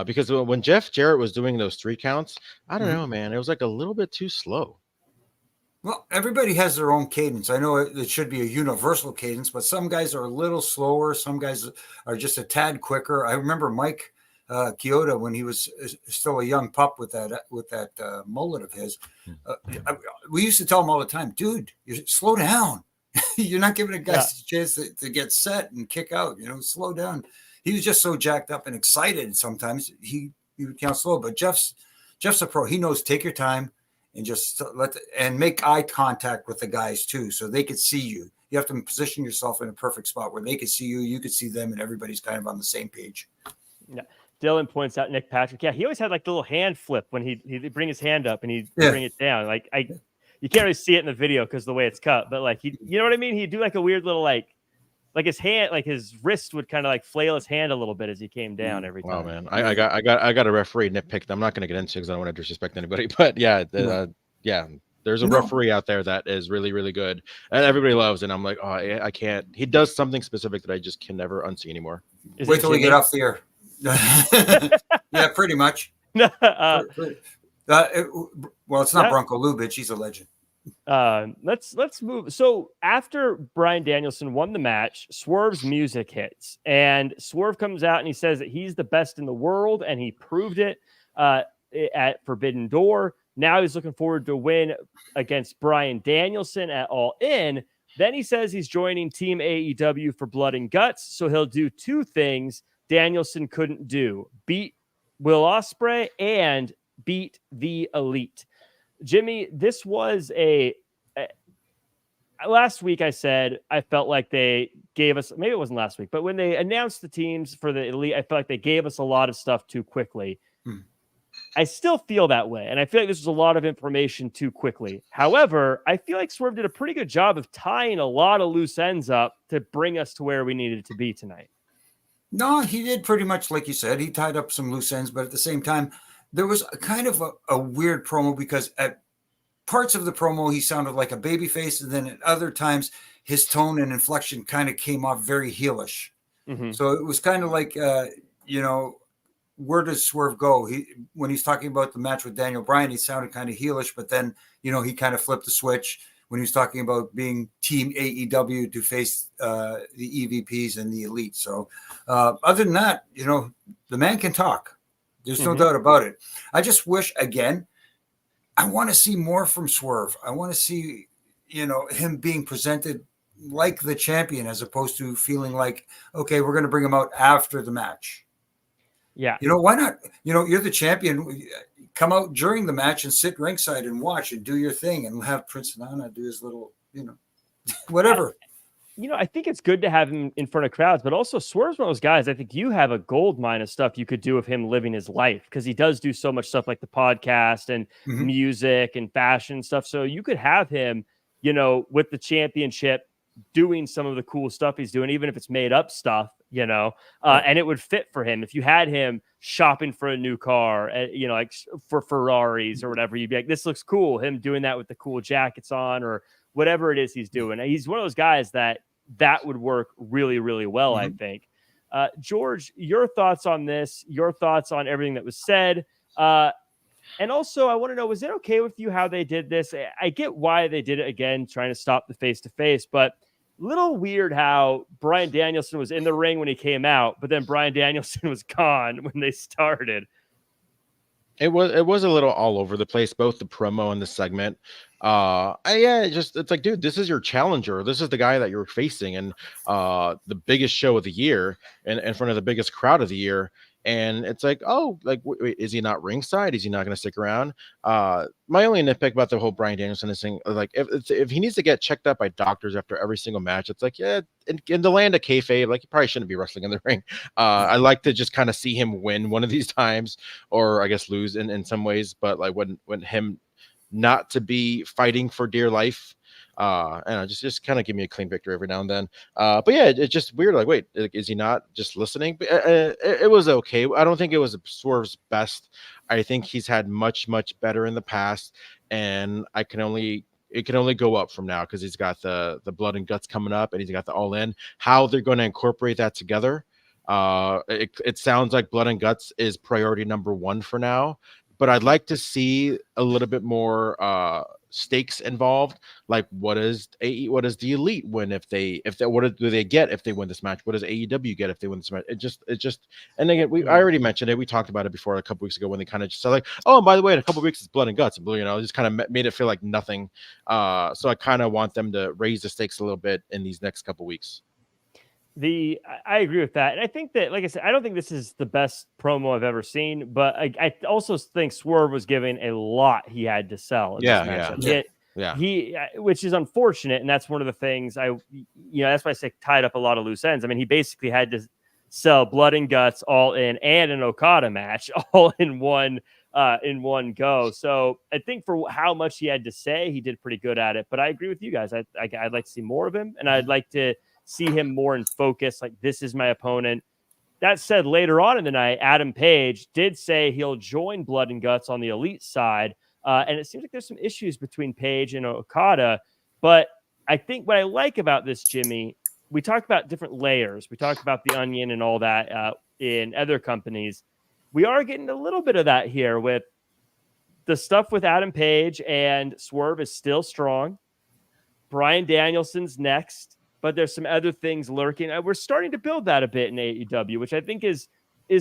Because when Jeff Jarrett was doing those 3 counts, I don't know, man. It was like a little bit too slow. Well, everybody has their own cadence. I know it should be a universal cadence, but some guys are a little slower. Some guys are just a tad quicker. I remember Mike Chioda, when he was still a young pup with that mullet of his, we used to tell him all the time, dude, you slow down. You're not giving a guy a chance to get set and kick out, slow down. He was just so jacked up and excited. Sometimes he would count slow. But Jeff's a pro. He knows take your time and just and make eye contact with the guys too, so they could see you. You have to position yourself in a perfect spot where they could see you, you could see them, and everybody's kind of on the same page. Yeah. Dylan points out Nick Patrick. Yeah, he always had like the little hand flip when he'd bring his hand up and he'd bring it down. Like you can't really see it in the video because of the way it's cut, but like you know what I mean? He'd do like a weird little like his hand, like his wrist would kind of like flail his hand a little bit as he came down every time. Wow, man. I got a referee nitpick that I'm not going to get into because I don't want to disrespect anybody. But yeah, there's a referee out there that is really, really good and everybody loves. And I'm like, oh, I can't. He does something specific that I just can never unsee anymore. Wait till we get off the air. Yeah, pretty much. Well, it's not Bronco Lubitsch. He's a legend. Let's move. So after Bryan Danielson won the match, Swerve's music hits, and Swerve comes out and he says that he's the best in the world, and he proved it at Forbidden Door. Now he's looking forward to a win against Bryan Danielson at All In. Then he says he's joining Team AEW for Blood and Guts, so he'll do two things Danielson couldn't do: beat Will Osprey and beat the Elite. Jimmy, this was last week I said I felt like they gave us, maybe it wasn't last week, but when they announced the teams for the Elite, I felt like they gave us a lot of stuff too quickly. I still feel that way, and I feel like this was a lot of information too quickly. However, I feel like Swerve did a pretty good job of tying a lot of loose ends up to bring us to where we needed to be tonight. No, he did pretty much like you said. He tied up some loose ends, but at the same time, there was a kind of a weird promo because at parts of the promo, he sounded like a babyface, and then at other times, his tone and inflection kind of came off very heelish. Mm-hmm. So it was kind of like, where does Swerve go? When he's talking about the match with Daniel Bryan, he sounded kind of heelish, but then, he kind of flipped the switch when he was talking about being Team AEW to face the EVPs and the Elite. So other than that, the man can talk. There's no doubt about it. I just wish, again, I want to see more from Swerve. I want to see, him being presented like the champion as opposed to feeling like, okay, we're going to bring him out after the match. Yeah. Why not? You're the champion. Come out during the match and sit ringside and watch and do your thing and have Prince Nana do his little, whatever. I think it's good to have him in front of crowds, but also Swerve's one of those guys. I think you have a gold mine of stuff you could do with him living his life because he does do so much stuff like the podcast and music and fashion stuff. So you could have him, with the championship doing some of the cool stuff he's doing, even if it's made up stuff, and it would fit for him. If you had him shopping for a new car, like for Ferraris or whatever, you'd be like, this looks cool. Him doing that with the cool jackets on or whatever it is he's doing. He's one of those guys that would work really, really well, I think. George, your thoughts on this, your thoughts on everything that was said. And also, I want to know, was it okay with you how they did this? I get why they did it again, trying to stop the face-to-face, but little weird how Bryan Danielson was in the ring when he came out, but then Bryan Danielson was gone when they started. It was a little all over the place, both the promo and the segment. It's like, dude, this is your challenger. This is the guy that you're facing and the biggest show of the year and in front of the biggest crowd of the year. And it's like, oh, like, wait, is he not ringside? Is he not going to stick around? My only nitpick about the whole Bryan Danielson is saying, like, if he needs to get checked out by doctors after every single match, it's like, yeah, in the land of kayfabe, like, he probably shouldn't be wrestling in the ring. I like to just kind of see him win one of these times, or I guess lose in some ways. But like when him not to be fighting for dear life. And just kind of give me a clean victory every now and then. But yeah, it's just weird. Like, wait, is he not just listening? But it was okay. I don't think it was Swerve's best. I think he's had much better in the past, and it can only go up from now because he's got the Blood and Guts coming up, and he's got the All In. How they're going to incorporate that together? It sounds like Blood and Guts is priority number 1 for now. But I'd like to see a little bit more stakes involved. Like, what does the Elite win what do they get if they win this match? What does AEW get if they win this match? It just and again, I already mentioned it. We talked about it before a couple weeks ago when they kind of just said like, oh, and by the way, in a couple of weeks it's Blood and Guts, just kind of made it feel like nothing. So I kind of want them to raise the stakes a little bit in these next couple of weeks. I agree with that. And I think that, like I said, I don't think this is the best promo I've ever seen, but I also think Swerve was giving a lot he had to sell in this matchup. He which is unfortunate. And that's one of the things that's why I say tied up a lot of loose ends. I mean, he basically had to sell blood and guts all in and an Okada match all in one go. So I think for how much he had to say, he did pretty good at it. But I agree with you guys. I'd like to see more of him, and I'd like to see him more in focus. Like, this is my opponent. That said, later on in the night, Adam Page did say he'll join Blood and Guts on the Elite side. And it seems like there's some issues between Page and Okada. But I think what I like about this, Jimmy, we talked about different layers. We talked about the onion and all that in other companies. We are getting a little bit of that here with the stuff with Adam Page, and Swerve is still strong. Bryan Danielson's next, but there's some other things lurking. We're starting to build that a bit in AEW, which I think is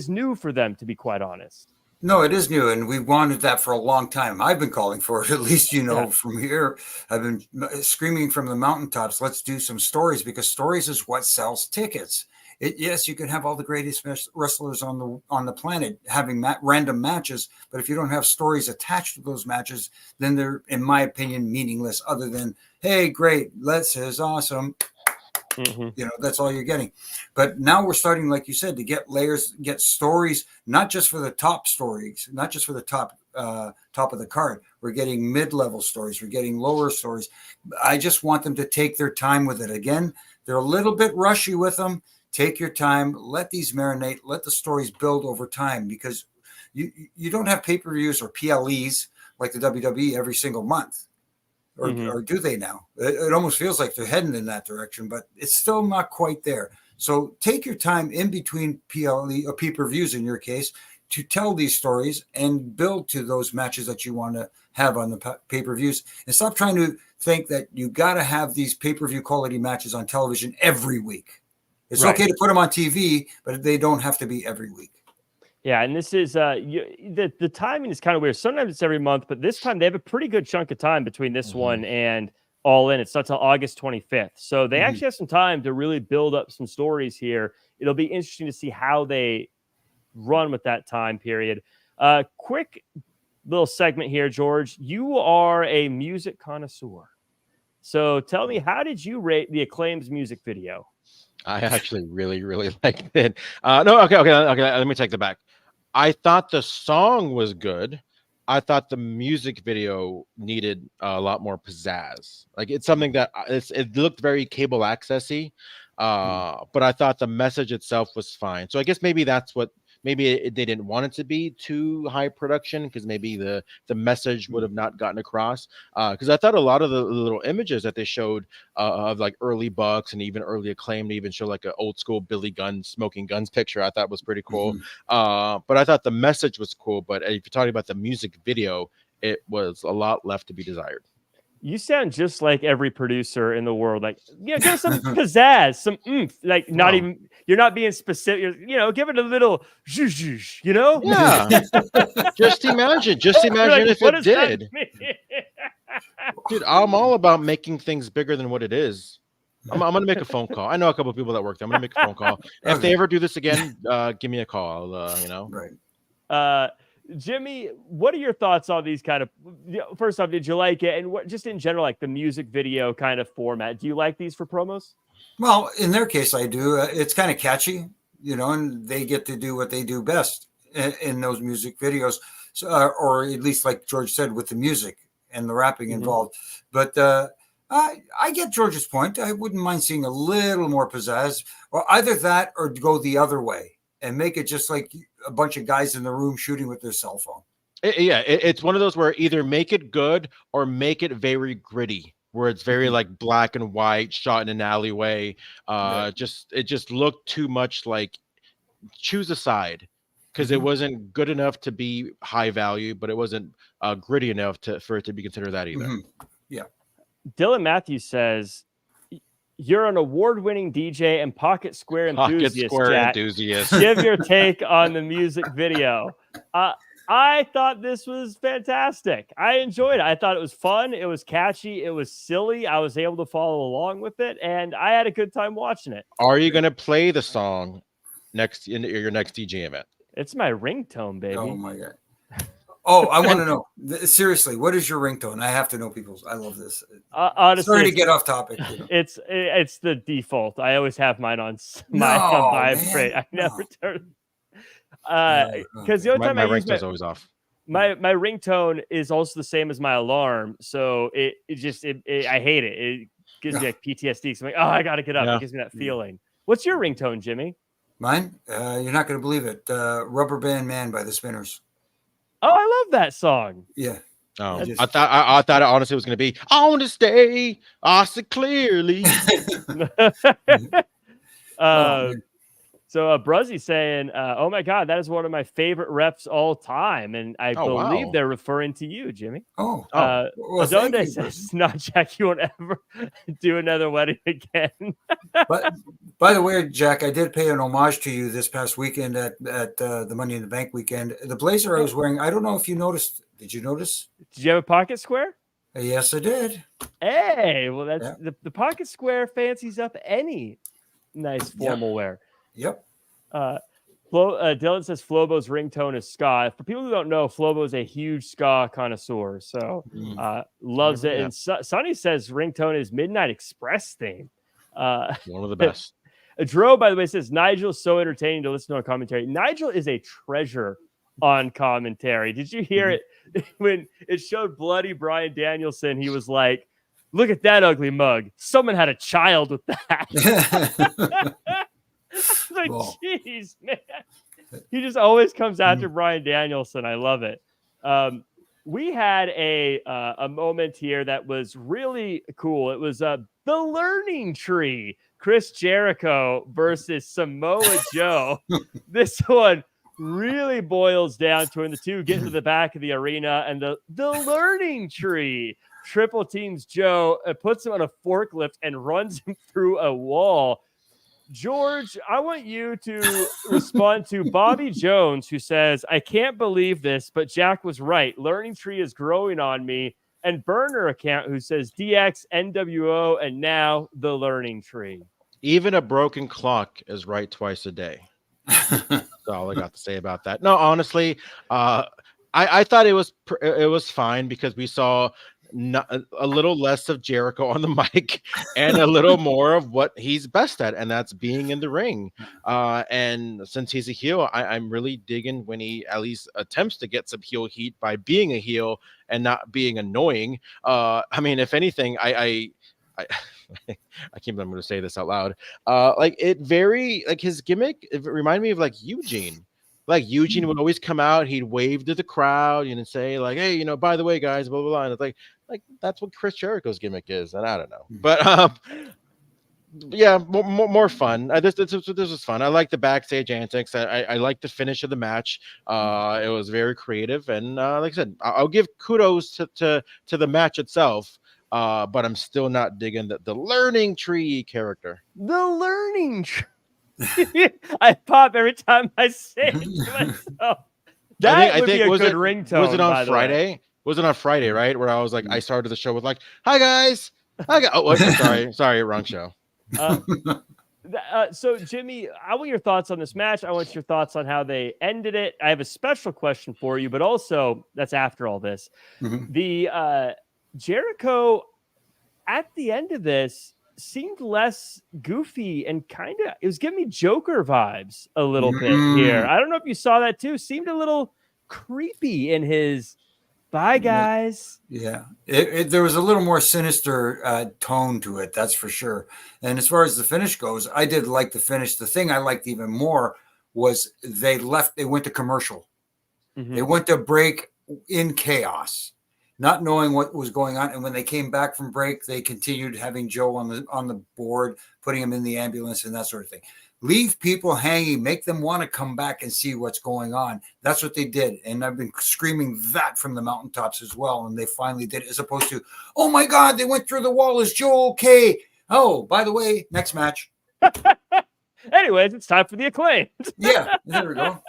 new for them, to be quite honest. No, it is new, and we wanted that for a long time. I've been calling for it, at least, from here. I've been screaming from the mountaintops, let's do some stories, because stories is what sells tickets. Yes, you can have all the greatest wrestlers on the planet having random matches, but if you don't have stories attached to those matches, then they're, in my opinion, meaningless, other than, hey, great, this is awesome. Mm-hmm. That's all you're getting. But now we're starting, like you said, to get layers, get stories, not just for the top stories, not just for the top of the card. We're getting mid-level stories. We're getting lower stories. I just want them to take their time with it. Again, they're a little bit rushy with them. Take your time. Let these marinate. Let the stories build over time, because you don't have pay-per-views or PLEs like the WWE every single month. Or do they now? It almost feels like they're heading in that direction, but it's still not quite there. So take your time in between PLE or pay-per-views, in your case, to tell these stories and build to those matches that you want to have on the pay-per-views. And stop trying to think that you got to have these pay-per-view quality matches on television every week. It's okay to put them on TV, but they don't have to be every week. Yeah, and this is the timing is kind of weird. Sometimes it's every month, but this time they have a pretty good chunk of time between this one and All In. It's not till August 25th. So they actually have some time to really build up some stories here. It'll be interesting to see how they run with that time period. Quick little segment here, George. You are a music connoisseur. So tell me, how did you rate the Acclaim's music video? I actually really, really liked it. Okay. Let me take that back. I thought the song was good. I thought the music video needed a lot more pizzazz. Like, it's something that it looked very cable accessy, but I thought the message itself was fine. So I guess maybe that's what. Maybe they didn't want it to be too high production, because maybe the message would have not gotten across. Because I thought a lot of the little images that they showed of like early Bucks and even early Acclaim, even show like an old school Billy Gunn smoking guns picture, I thought was pretty cool. But I thought the message was cool. But if you're talking about the music video, it was a lot left to be desired. You sound just like every producer in the world. Like, give it some pizzazz, some oomph. Like, you're not being specific. Give it a little zhuzh, Yeah. Just imagine like, if it did. Dude, I'm all about making things bigger than what it is. I'm going to make a phone call. I know a couple of people that work there. I'm going to make a phone call. If they ever do this again, give me a call. Right. Jimmy, what are your thoughts on these kind of? First off, did you like it, and what just in general, like the music video kind of format? Do you like these for promos? Well, in their case, I do. It's kind of catchy, and they get to do what they do best in those music videos, or at least, like George said, with the music and the rapping involved. But I get George's point. I wouldn't mind seeing a little more pizzazz, or either that, or go the other way and make it just like a bunch of guys in the room shooting with their cell phone. It's one of those where either make it good or make it very gritty, where it's very like black and white, shot in an alleyway. It just looked too much like, choose a side, because it wasn't good enough to be high value, but it wasn't gritty enough for it to be considered that either. Yeah. Dylan Matthews says, you're an award-winning DJ and Pocket Square enthusiast. Enthusiast. Give your take on the music video. I thought this was fantastic. I enjoyed it. I thought it was fun. It was catchy. It was silly. I was able to follow along with it, and I had a good time watching it. Are you going to play the song next in your next DJ event? It's my ringtone, baby. Oh my God. Oh, I want to know. Seriously, what is your ringtone? I have to know people's. I love this. Honestly, sorry to get off topic. You know. It's the default. I always have mine on vibrate. I never turn. Because the only time my ringtone's always off. My ringtone is also the same as my alarm, so I hate it. It gives me like PTSD. So I'm like, oh, I gotta get up. It gives me that feeling. What's your ringtone, Jimmy? Mine? You're not gonna believe it. Rubber Band Man by the Spinners. Oh, I love that song. Yeah. Oh, I thought it honestly was gonna be I want to stay. I see clearly. So Bruzzy saying, oh my God, that is one of my favorite reps all time. And I believe they're referring to you, Jimmy. Well, Adonde says, not Jack, you won't ever do another wedding again. But by the way, Jack, I did pay an homage to you this past weekend at the Money in the Bank weekend. The blazer I was wearing, I don't know if you noticed. Did you notice? Did you have a pocket square? Yes, I did. Hey, well, that's the pocket square fancies up any nice formal wear. Yep. Dylan says Flobo's ringtone is ska. For people who don't know, Flobo is a huge ska connoisseur, so loves it. And Sonny says ringtone is Midnight Express theme. One of the best. Dro, by the way, says Nigel is so entertaining to listen to on commentary. Nigel is a treasure on commentary. Did you hear it when it showed bloody Bryan Danielson? He was like, "Look at that ugly mug. Someone had a child with that." Like, jeez, man. He just always comes after Bryan Danielson. I love it. We had a moment here that was really cool. It was the learning tree. Chris Jericho versus Samoa Joe. This one really boils down to when the two get into the back of the arena and the learning tree triple teams Joe, puts him on a forklift and runs him through a wall. George, I want you to respond to Bobby Jones, who says, I can't believe this, but Jack was right. Learning tree is growing on me. And Burner account, who says DX, NWO, and now the learning tree. Even a broken clock is right twice a day. That's all I got to say about that. No, honestly, I thought it was fine because we saw a little less of Jericho on the mic and a little more of what he's best at, and that's being in the ring. And since he's a heel, I'm really digging when he at least attempts to get some heel heat by being a heel and not being annoying. I mean, if anything, I can't believe I'm going to say this out loud. Like his gimmick, it reminded me of like Eugene. Like Eugene would always come out, he'd wave to the crowd and say like, "Hey, by the way, guys, blah blah blah." And it's like that's what Chris Jericho's gimmick is, and I don't know, but yeah, more fun. This was fun. I like the backstage antics. I like the finish of the match. It was very creative, and like I said, I'll give kudos to the match itself. But I'm still not digging the learning tree character. The learning tree. I pop every time I say it to myself. That would be a good ringtone. Was it on Friday? Was it on Friday, right? Where I was like, I started the show with like, "Hi guys." Sorry, wrong show. So Jimmy, I want your thoughts on this match. I want your thoughts on how they ended it. I have a special question for you, but also that's after all this. The Jericho at the end of this seemed less goofy and it was giving me Joker vibes a little bit here. I don't know if you saw that too. Seemed a little creepy in his bye guys. Yeah. There was a little more sinister tone to it. That's for sure. And as far as the finish goes, I did like the finish. The thing I liked even more was they went to commercial. They went to break in chaos, not knowing what was going on. And when they came back from break, they continued having Joe on the board, putting him in the ambulance and that sort of thing. Leave people hanging, make them want to come back and see what's going on. That's what they did. And I've been screaming that from the mountaintops as well. And they finally did it, as opposed to, oh my God, they went through the wall. Is Joe okay? Oh, by the way, next match. Anyways, it's time for the Acclaimed. Yeah, there we go.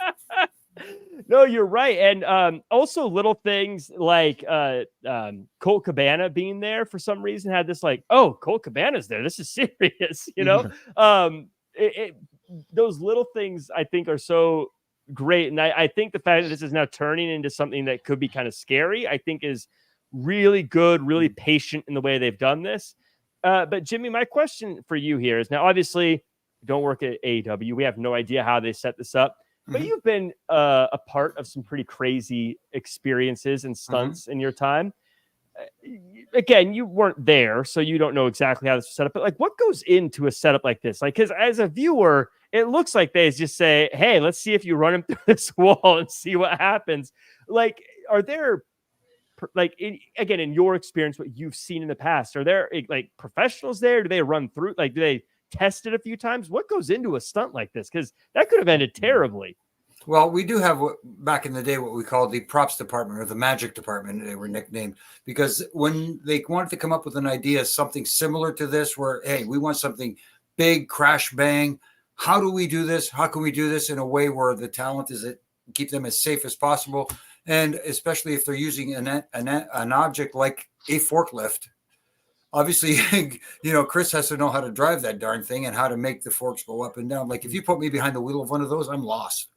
No, you're right. And also little things like Colt Cabana being there for some reason had this like, oh, Colt Cabana's there. This is serious, you know? Those little things I think are so great. And I think the fact that this is now turning into something that could be kind of scary, I think is really good, really patient in the way they've done this. But Jimmy, my question for you here is now, obviously, don't work at AEW. We have no idea how they set this up. But you've been a part of some pretty crazy experiences and stunts in your time. Again, you weren't there, so you don't know exactly how this was set up. But like, what goes into a setup like this? Like, because as a viewer, it looks like they just say, "Hey, let's see if you run him through this wall and see what happens." Like, are there, like, again, in your experience, what you've seen in the past, are there like professionals there? Do they run through? Like, do they test it a few times? What goes into a stunt like this? Because that could have ended terribly. Well, we do have back in the day what we called the props department or the magic department. They were nicknamed because when they wanted to come up with an idea, something similar to this, where, hey, we want something big, crash, bang. How do we do this? How can we do this in a way where the talent is keep them as safe as possible? And especially if they're using an object like a forklift. Obviously, Chris has to know how to drive that darn thing and how to make the forks go up and down. Like if you put me behind the wheel of one of those, I'm lost.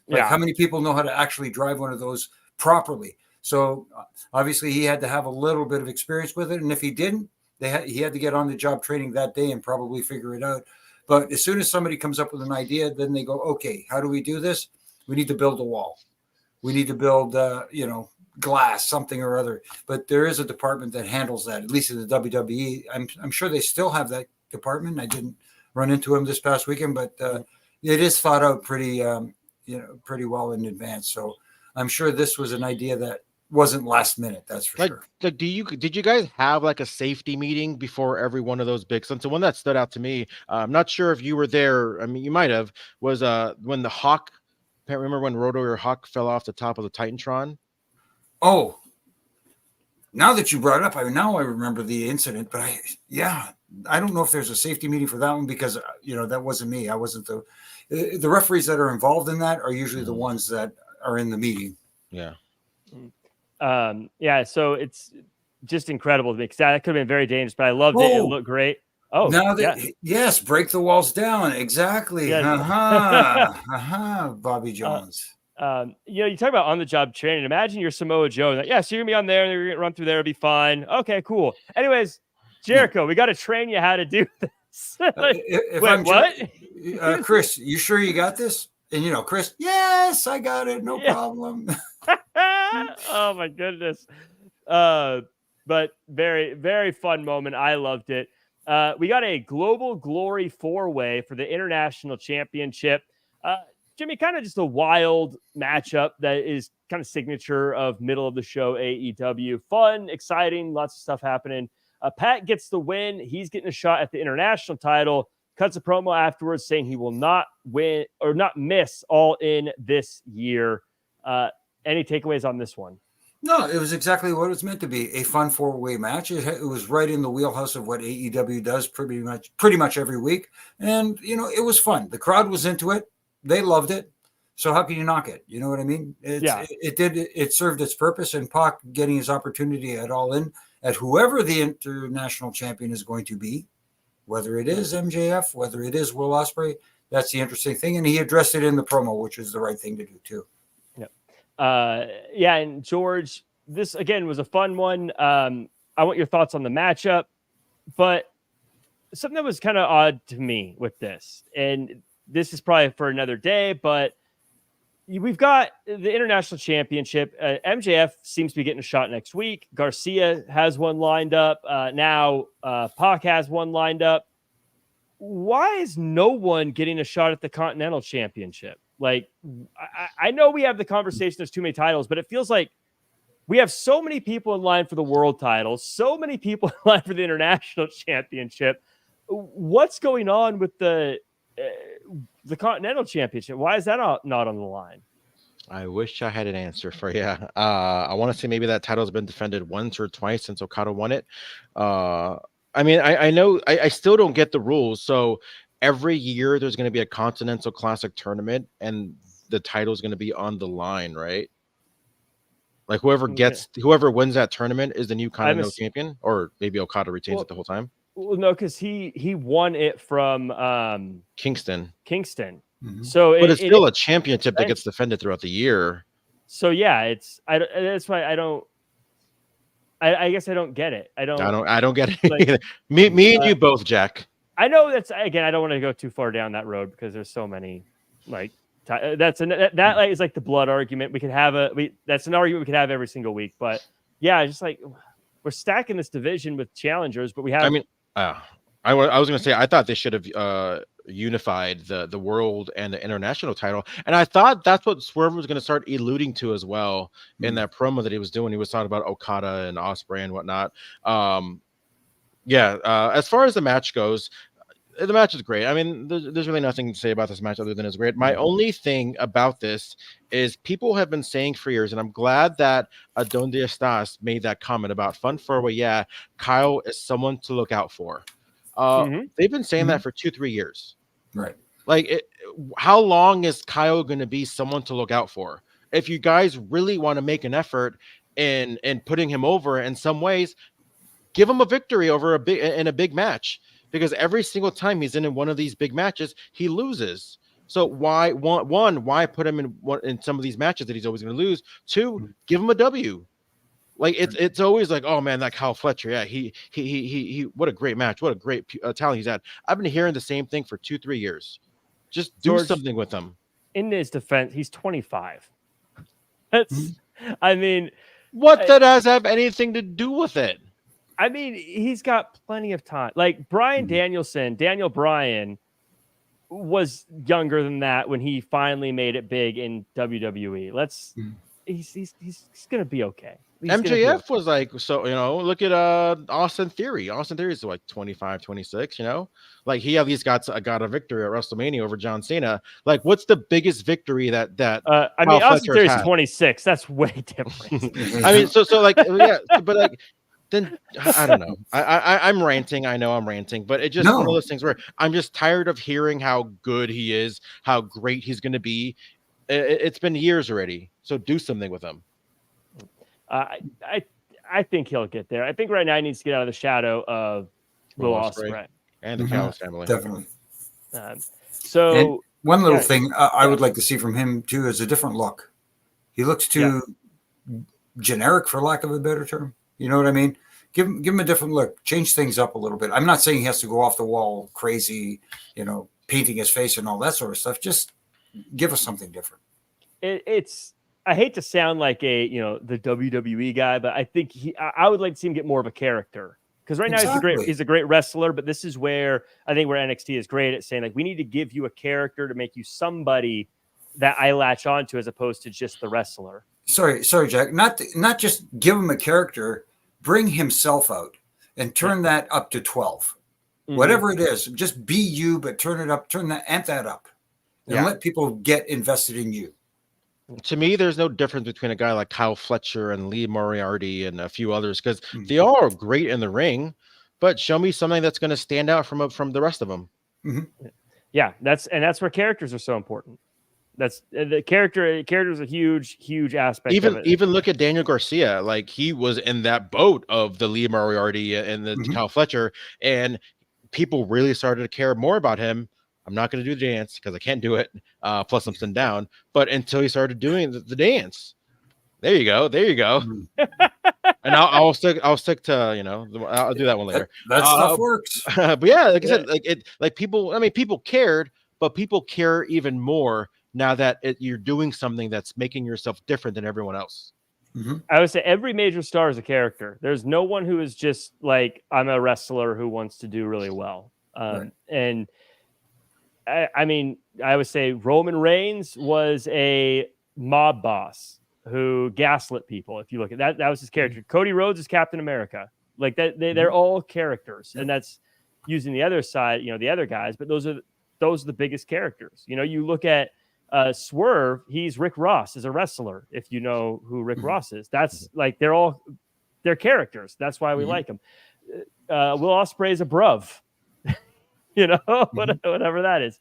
Like how many people know how to actually drive one of those properly? So obviously he had to have a little bit of experience with it. And if he didn't, he had to get on the job training that day and probably figure it out. But as soon as somebody comes up with an idea, then they go, okay, how do we do this? We need to build a wall. We need to build, glass, something or other. But there is a department that handles that, at least in the WWE. I'm sure they still have that department. I didn't run into him this past weekend, but it is thought out pretty well in advance. So I'm sure this was an idea that wasn't last minute. That's for sure. Like, did you guys have like a safety meeting before every one of those big stunts? The one that stood out to me, I'm not sure if you were there. I mean, you might have, was when the Hawk, I can't remember when Roto or Hawk fell off the top of the Titantron. Oh, now that you brought it up, I remember the incident, but I don't know if there's a safety meeting for that one because, that wasn't me. I wasn't the referees that are involved in that are usually the ones that are in the meeting. Yeah. So it's just incredible to me because that could have been very dangerous, but I loved it. It looked great. Oh, now that yes, break the walls down. Exactly. Yes. Bobby Jones. You talk about on the job training. Imagine you're Samoa Joe. Like, so you're gonna be on there and you're gonna run through there, it'll be fine. Okay, cool. Anyways, Jericho, we got to train you how to do this. What? Chris, you sure you got this? And Chris, yes, I got it, no problem. Oh my goodness. But very, very fun moment. I loved it. We got a Global Glory 4-way for the International Championship. Jimmy, kind of just a wild matchup that is kind of signature of middle of the show AEW. Fun, exciting, lots of stuff happening. Pat gets the win. He's getting a shot at the international title. Cuts a promo afterwards saying he will not win or not miss All In this year. Any takeaways on this one? No, it was exactly what it was meant to be, a fun 4-way match. It was right in the wheelhouse of what AEW does pretty much every week. And, it was fun. The crowd was into it. They loved it. So how can you knock it? You know what I mean? It served its purpose, and Pac getting his opportunity at All In at whoever the international champion is going to be, whether it is MJF, whether it is Will Osprey, that's the interesting thing. And he addressed it in the promo, which is the right thing to do too. And George, this again was a fun one. I want your thoughts on the matchup, but something that was kind of odd to me with this, and this is probably for another day, but we've got the international championship. MJF seems to be getting a shot next week. Garcia has one lined up. Now Pac has one lined up. Why is no one getting a shot at the Continental Championship? Like, I know we have the conversation, there's too many titles, but it feels like we have so many people in line for the world title, so many people in line for the international championship. What's going on with the Continental Championship? Why is that not on the line? I wish I had an answer for you. I want to say maybe that title's been defended once or twice since Okada won it. I mean, I know I still don't get the rules. So every year there's going to be a Continental Classic tournament, and the title is going to be on the line, right? Like whoever wins that tournament is the new Continental champion, or maybe Okada retains it the whole time. Well, no, because he won it from Kingston. Mm-hmm. So it's still a championship that gets defended throughout the year. So yeah, that's why I don't. I guess I don't get it. I don't get it. Like, me and you both, Jack. I know that's, again, I don't want to go too far down that road because there's so many like that is like the blood argument. We could have that's an argument we could have every single week. But yeah, just like we're stacking this division with challengers, but we have. I mean, I was going to say I thought they should have unified the world and the international title, and I thought that's what Swerve was going to start alluding to as well in that promo that he was doing. He was talking about Okada and Osprey and whatnot. As far as the match goes, the match is great. I mean, there's really nothing to say about this match other than it's great. My only thing about this is people have been saying for years, and I'm glad that Donde Estas made that comment about Fun Four-Way. Yeah, Kyle is someone to look out for. They've been saying that for 2-3 years, right? Like, how long is Kyle going to be someone to look out for? If you guys really want to make an effort in putting him over in some ways, give him a victory over in a big match, because every single time he's in one of these big matches, he loses. So why put him in some of these matches that he's always going to lose? 2, give him a W. Like it's always like, oh man, that Kyle Fletcher, yeah, he what a great match, what a great talent he's had. I've been hearing the same thing for 2-3 years. Just do something with him. In his defense, he's 25. That's, I mean, what that does have anything to do with it? I mean, he's got plenty of time. Like Bryan Danielson, Daniel Bryan was younger than that when he finally made it big in WWE. He's gonna be okay. MJF was like, so, look at Austin Theory. Austin Theory is like 25, 26, like he at least got a victory at WrestleMania over John Cena. Like, what's the biggest victory that I mean, Austin Theory is 26. That's way different. I mean, so like, yeah, but like, then I don't know. I'm ranting. I know I'm ranting, but it's just one of those things where I'm just tired of hearing how good he is, how great he's going to be. It's been years already. So do something with him. I think he'll get there. I think right now he needs to get out of the shadow of Will Ospreay and the Callis family. Definitely. And one little thing I would like to see from him too is a different look. He looks too generic, for lack of a better term. You know what I mean? Give him a different look. Change things up a little bit. I'm not saying he has to go off the wall crazy, painting his face and all that sort of stuff. Just give us something different. I hate to sound like the WWE guy, but I think I would like to see him get more of a character, because right now he's a great wrestler, but this is where I think where NXT is great at saying, like, we need to give you a character to make you somebody that I latch onto, as opposed to just the wrestler. Sorry, Jack. Not just give him a character, bring himself out and turn that up to 12. Whatever it is, just be you, but turn it up, amp that up, and let people get invested in you. To me, there's no difference between a guy like Kyle Fletcher and Lee Moriarty and a few others, because they all are great in the ring, but show me something that's going to stand out from the rest of them. Yeah, that's where characters are so important. That's the characters a huge aspect of it. Even look at Daniel Garcia. Like, he was in that boat of the Lee Moriarty and the Kyle Fletcher, and people really started to care more about him. I'm not going to do the dance because I can't do it. Plus I'm sitting down, but until he started doing the dance, there you go. And I'll stick to, I'll do that one later. That stuff works. But yeah, like I said, people cared, but people care even more now that you're doing something that's making yourself different than everyone else. I would say every major star is a character. There's no one who is just like, I'm a wrestler who wants to do really well. And I mean, I would say Roman Reigns was a mob boss who gaslit people. If you look at that was his character. Cody Rhodes is Captain America. Like that, they're all characters, and that's using the other side, the other guys. But those are the biggest characters. You look at Swerve. He's Rick Ross as a wrestler. If you know who Rick Ross is, that's like they're characters. That's why we like them. Will Ospreay is a bruv. Whatever that is.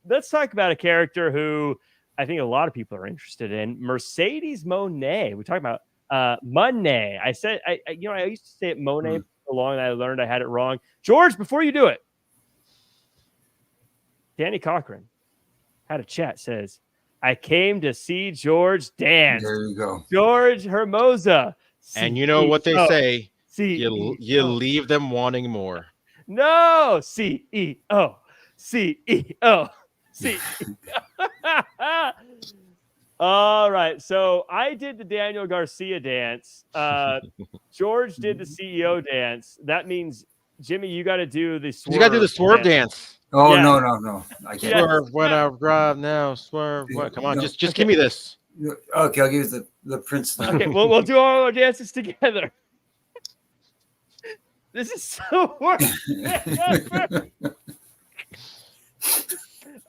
Let's talk about a character who I think a lot of people are interested in, Mercedes Moné. We talked about Moné. I said, I used to say it Moné for so long, and I learned I had it wrong. George, before you do it, Danny Cochran had a chat, says, I came to see George dance. There you go. George Hermoza. And you know what they say, you CEO. leave them wanting more. No, CEO. CEO. All right. So I did the Daniel Garcia dance. George did the CEO dance. That means, Jimmy, you got to do the swerve. You got to do the swerve dance. Oh, yeah. no. I can't. Swerve when I drive now. Swerve. What? Come on, No. just give me this. Okay, I'll give you the Prince now. Okay, we'll do all our dances together. This is so worse.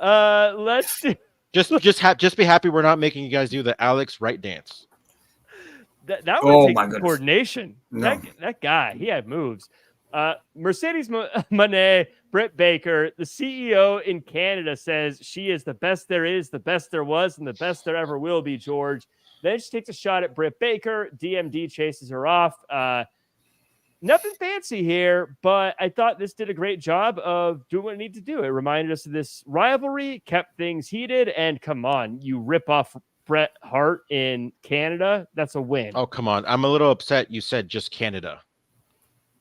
Let's do. Just be happy we're not making you guys do the Alex Wright dance. That would take my some goodness. coordination. No. That guy, he had moves. Mercedes Moné, Britt Baker, the CEO in Canada, says she is the best there is, the best there was, and the best there ever will be, George. Then she takes a shot at Britt Baker. DMD chases her off. Nothing fancy here, but I thought this did a great job of doing what it needed to do. It reminded us of this rivalry, kept things heated, and come on, you rip off Bret Hart in Canada. That's a win. Oh, come on. I'm a little upset you said just Canada.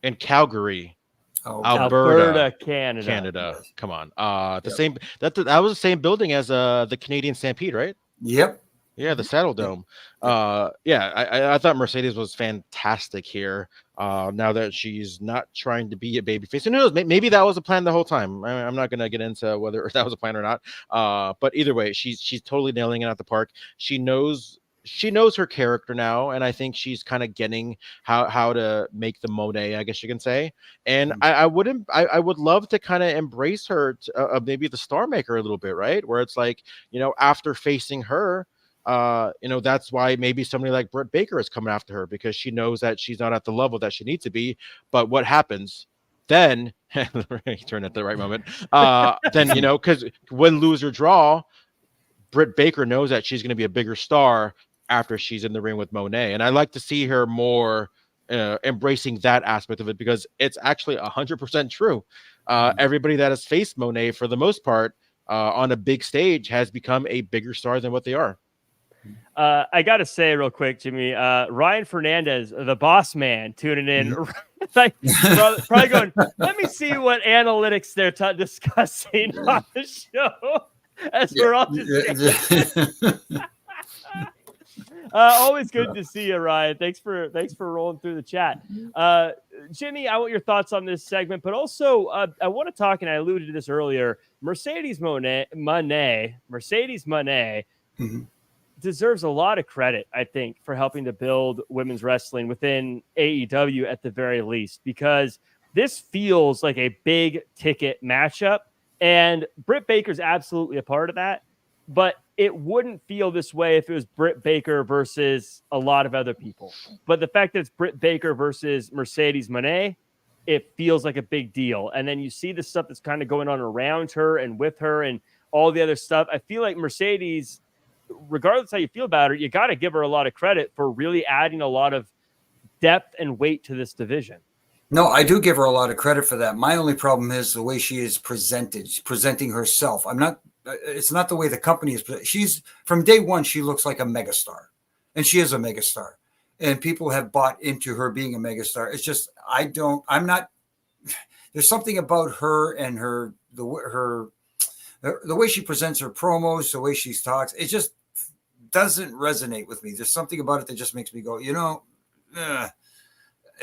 In Calgary, Alberta, Canada. Yes. Come on. Same that was the same building as the Canadian Stampede, right? Yep. Yeah, the Saddle Dome. I thought Mercedes was fantastic here. Now that she's not trying to be a babyface, who knows? Maybe that was a plan the whole time. I'm not gonna get into whether that was a plan or not. But either way, she's totally nailing it at the park. She knows her character now, and I think she's kind of getting how to make the Monet, I guess you can say. And I would love to kind of embrace her, maybe the Star Maker a little bit, right? Where it's like, after facing her, that's why maybe somebody like Britt Baker is coming after her, because she knows that she's not at the level that she needs to be. But what happens then? Turn at the right moment. Then because when lose or draw, Britt Baker knows that she's going to be a bigger star after she's in the ring with Monet, and I like to see her more embracing that aspect of it, because it's actually 100% true. Everybody that has faced Monet, for the most part, on a big stage, has become a bigger star than what they are. I gotta say real quick, Jimmy, Ryan Fernandez, the boss man, tuning in, like, probably going, let me see what analytics they're discussing on the show, as we're all just always good to see you, Ryan. Thanks for rolling through the chat. Jimmy, I want your thoughts on this segment, but also I want to talk, and I alluded to this earlier, Mercedes Moné deserves a lot of credit, I think, for helping to build women's wrestling within AEW at the very least, because this feels like a big ticket matchup, and Britt Baker's absolutely a part of that, but it wouldn't feel this way if it was Britt Baker versus a lot of other people. But the fact that it's Britt Baker versus Mercedes Moné, it feels like a big deal. And then you see the stuff that's kind of going on around her and with her and all the other stuff. I feel like Mercedes, regardless how you feel about her, you got to give her a lot of credit for really adding a lot of depth and weight to this division. No, I do give her a lot of credit for that. My only problem is the way she is presenting herself. It's not the way the company is. She's, from day one, she looks like a megastar, and she is a megastar, and people have bought into her being a megastar. It's just, there's something about her and the way she presents her promos, the way she talks. It just doesn't resonate with me. There's something about it that just makes me go,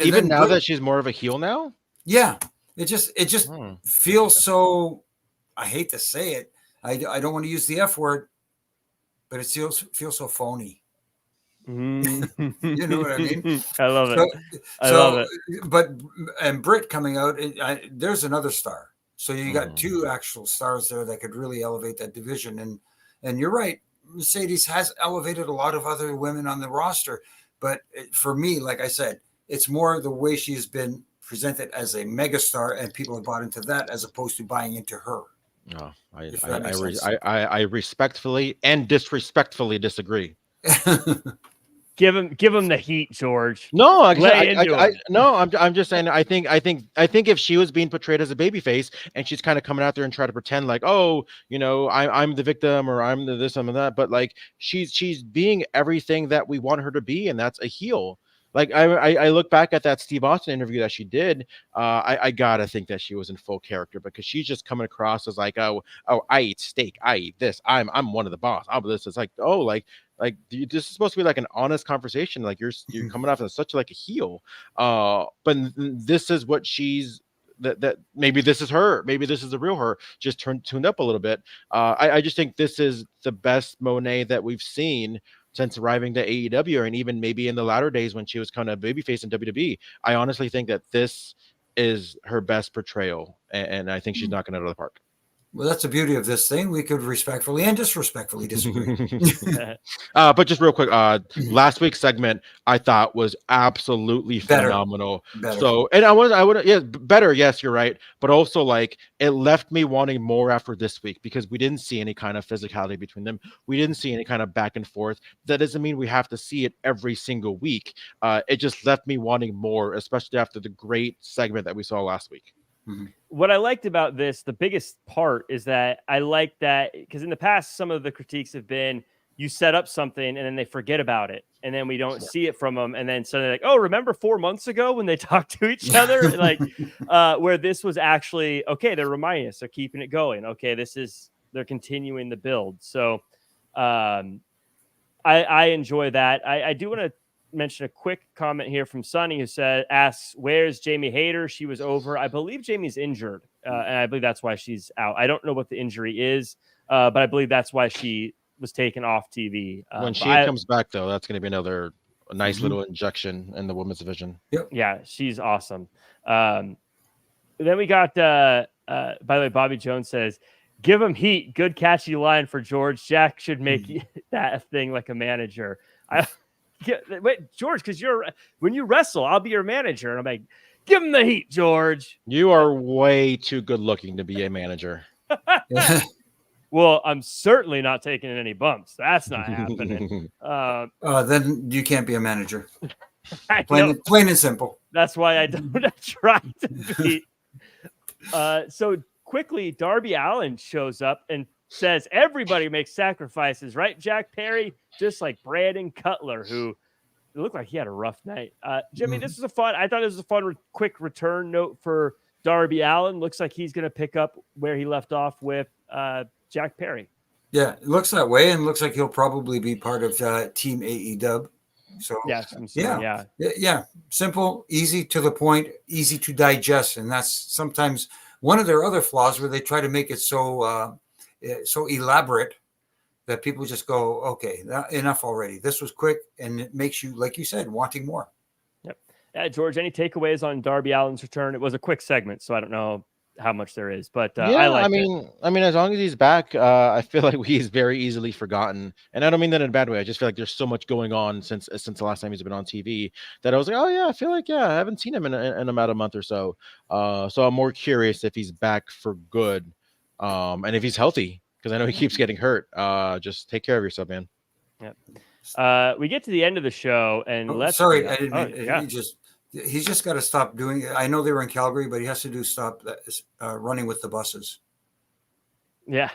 Even now that she's more of a heel now? Yeah. It just feels so, I hate to say it, I don't want to use the F word, but it feels so phony. You know what I mean? I love it. I love it. And Britt coming out, there's another star. So you got two actual stars there that could really elevate that division. And you're right, Mercedes has elevated a lot of other women on the roster. But for me, like I said, it's more the way she's been presented as a megastar, and people have bought into that as opposed to buying into her. No, If that makes sense. I respectfully and disrespectfully disagree. Give him the heat, George. No, I'm just saying. I think if she was being portrayed as a babyface and she's kind of coming out there and trying to pretend like, oh, I'm the victim or I'm the this, I'm that, but like she's being everything that we want her to be, and that's a heel. Like I look back at that Steve Austin interview that she did. I gotta think that she was in full character, because she's just coming across as like, oh, I eat steak, I eat this, I'm one of the boss. I'm this. It's like, oh, like this is supposed to be like an honest conversation. Like you're coming off as such like a heel. But this is what she's. That maybe this is her. Maybe this is the real her, just tuned up a little bit. I just think this is the best Monet that we've seen since arriving to AEW, and even maybe in the latter days when she was kind of babyface in WWE. I honestly think that this is her best portrayal, and I think she's knocking it out of the park. Well, that's the beauty of this thing. We could respectfully and disrespectfully disagree. But just real quick, last week's segment I thought was absolutely phenomenal. Better. So, and I would, better. Yes, you're right. But also, like, it left me wanting more after this week, because we didn't see any kind of physicality between them. We didn't see any kind of back and forth. That doesn't mean we have to see it every single week. It just left me wanting more, especially after the great segment that we saw last week. What I liked about this, the biggest part, is that I like that, because in the past, some of the critiques have been you set up something and then they forget about it, and then we don't see it from them, and then suddenly like, oh, remember 4 months ago when they talked to each other? Like, where this was actually, okay, they're reminding us, they're keeping it going. Okay, they're continuing the build. So I enjoy that. I do want to mention a quick comment here from Sonny, who asks, where's Jamie Hayter? She was over. I believe Jamie's injured, and I believe that's why she's out. I don't know what the injury is, but I believe that's why she was taken off TV. When she comes back, though, that's going to be another nice little injection in the women's division. Yep. Yeah, she's awesome. Then we got, by the way, Bobby Jones says, give him heat. Good catchy line for George. Jack should make that a thing like a manager. Wait, George, because when you wrestle, I'll be your manager. And I'm like, give him the heat, George. You are way too good looking to be a manager. Well, I'm certainly not taking any bumps. That's not happening. Then you can't be a manager. Plain and simple. That's why I don't try to be. So quickly, Darby Allin shows up and says everybody makes sacrifices, right, Jack Perry? Just like Brandon Cutler, who it looked like he had a rough night. Jimmy, I thought this was a fun, quick return note for Darby Allin. Looks like he's going to pick up where he left off with Jack Perry. Yeah, it looks that way, and looks like he'll probably be part of Team AEW. So yeah, simple, easy to the point, easy to digest, and that's sometimes one of their other flaws, where they try to make it so elaborate that people just go, okay, enough already. This was quick, and it makes you, like you said, wanting more. Yep. George, any takeaways on Darby Allin's return? It was a quick segment, so I don't know how much there is, but I mean, as long as he's back, I feel like he's very easily forgotten, and I don't mean that in a bad way. I just feel like there's so much going on since the last time he's been on TV that I was like, oh yeah, I feel like I haven't seen him in about a month or so. So I'm more curious if he's back for good, and if he's healthy, because I know he keeps getting hurt. Just take care of yourself, man. Yep. We get to the end of the show, and he's just got to stop doing it. I know they were in Calgary, but he has to stop running with the buses. Yeah.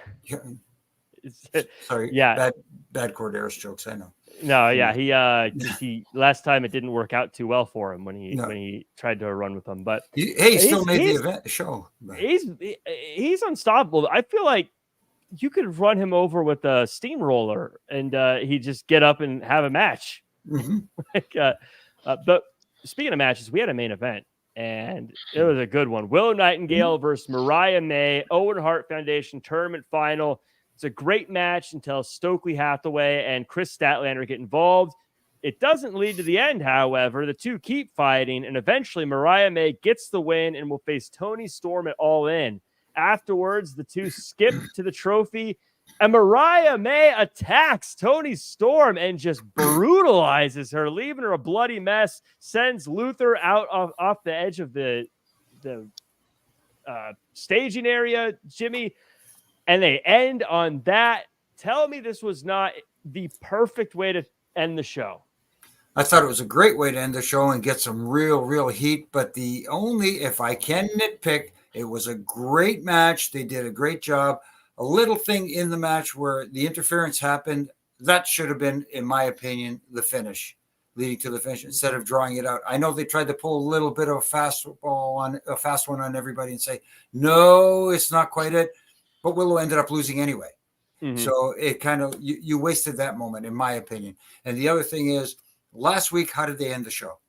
Sorry. Yeah. Bad Korderas jokes. I know. No. Yeah. He last time it didn't work out too well for him when he tried to run with them, but he still made the show. He's unstoppable. I feel like you could run him over with a steamroller and he'd just get up and have a match. But speaking of matches, we had a main event, and it was a good one. Willow Nightingale versus Mariah May, Owen Hart Foundation tournament final. It's a great match until Stokely Hathaway and Chris Statlander get involved. It doesn't lead to the end, however. The two keep fighting, and eventually Mariah May gets the win and will face Toni Storm at All In. Afterwards, the two skip to the trophy, and Mariah May attacks Toni Storm and just brutalizes her, leaving her a bloody mess, sends Luther out off the edge of the staging area. Jimmy, and they end on that. Tell me this was not the perfect way to end the show. I thought it was a great way to end the show and get some real heat. But the only, if I can nitpick, it was a great match. They did a great job. A little thing in the match where the interference happened, that should have been, in my opinion, the finish, leading to the finish instead of drawing it out. I know they tried to pull a little bit of a fast one on everybody and say, no, it's not quite it. But Willow ended up losing anyway. Mm-hmm. So it kind of, you wasted that moment, in my opinion. And the other thing is, last week, how did they end the show?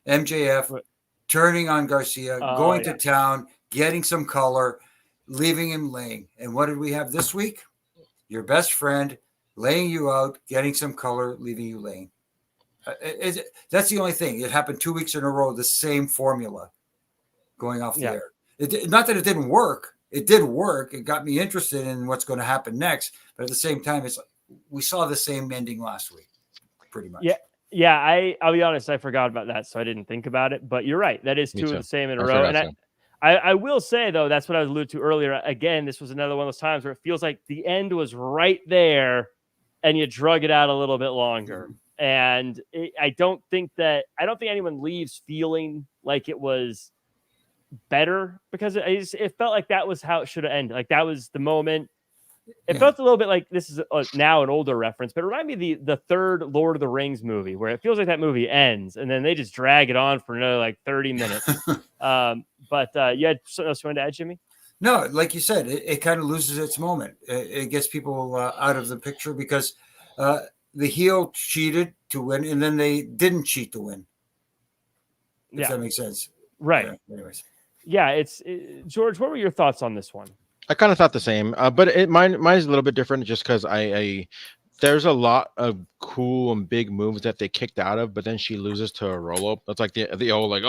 MJF turning on Garcia, going to town, getting some color, leaving him laying. And what did we have this week? Your best friend laying you out, getting some color, leaving you laying. That's the only thing. It happened 2 weeks in a row, the same formula going off the air. Not that it didn't work. It did work. It got me interested in what's going to happen next. But at the same time, it's like we saw the same ending last week, pretty much. Yeah. I'll be honest. I forgot about that, so I didn't think about it. But you're right. That is two of the same in a row. And I will say, though, that's what I was alluded to earlier. Again, this was another one of those times where it feels like the end was right there and you drug it out a little bit longer. Mm-hmm. And I don't think anyone leaves feeling like it was better because it felt like that was how it should have ended. Like that was the moment. It felt a little bit like this is now an older reference, but it reminded me of the third Lord of the Rings movie where it feels like that movie ends and then they just drag it on for another like 30 minutes. But you had something else you wanted to add, Jimmy? No, like you said, it kind of loses its moment. It gets people out of the picture because the heel cheated to win and then they didn't cheat to win. If that makes sense. Right. Yeah, anyways. Yeah, George, what were your thoughts on this one? I kind of thought the same, but mine is a little bit different just because there's a lot of cool and big moves that they kicked out of, but then she loses to a roll-up. That's like the old, like,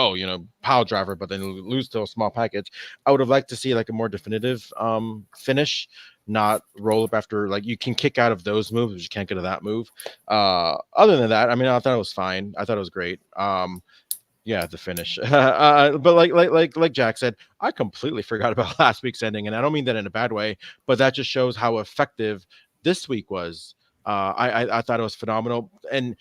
pile driver, but then lose to a small package. I would have liked to see like a more definitive finish, not roll-up after, like you can kick out of those moves, but you can't get to that move. Other than that, I mean, I thought it was fine. I thought it was great. Yeah, the finish. But like Jack said, I completely forgot about last week's ending, and I don't mean that in a bad way, but that just shows how effective this week was. I thought it was phenomenal, and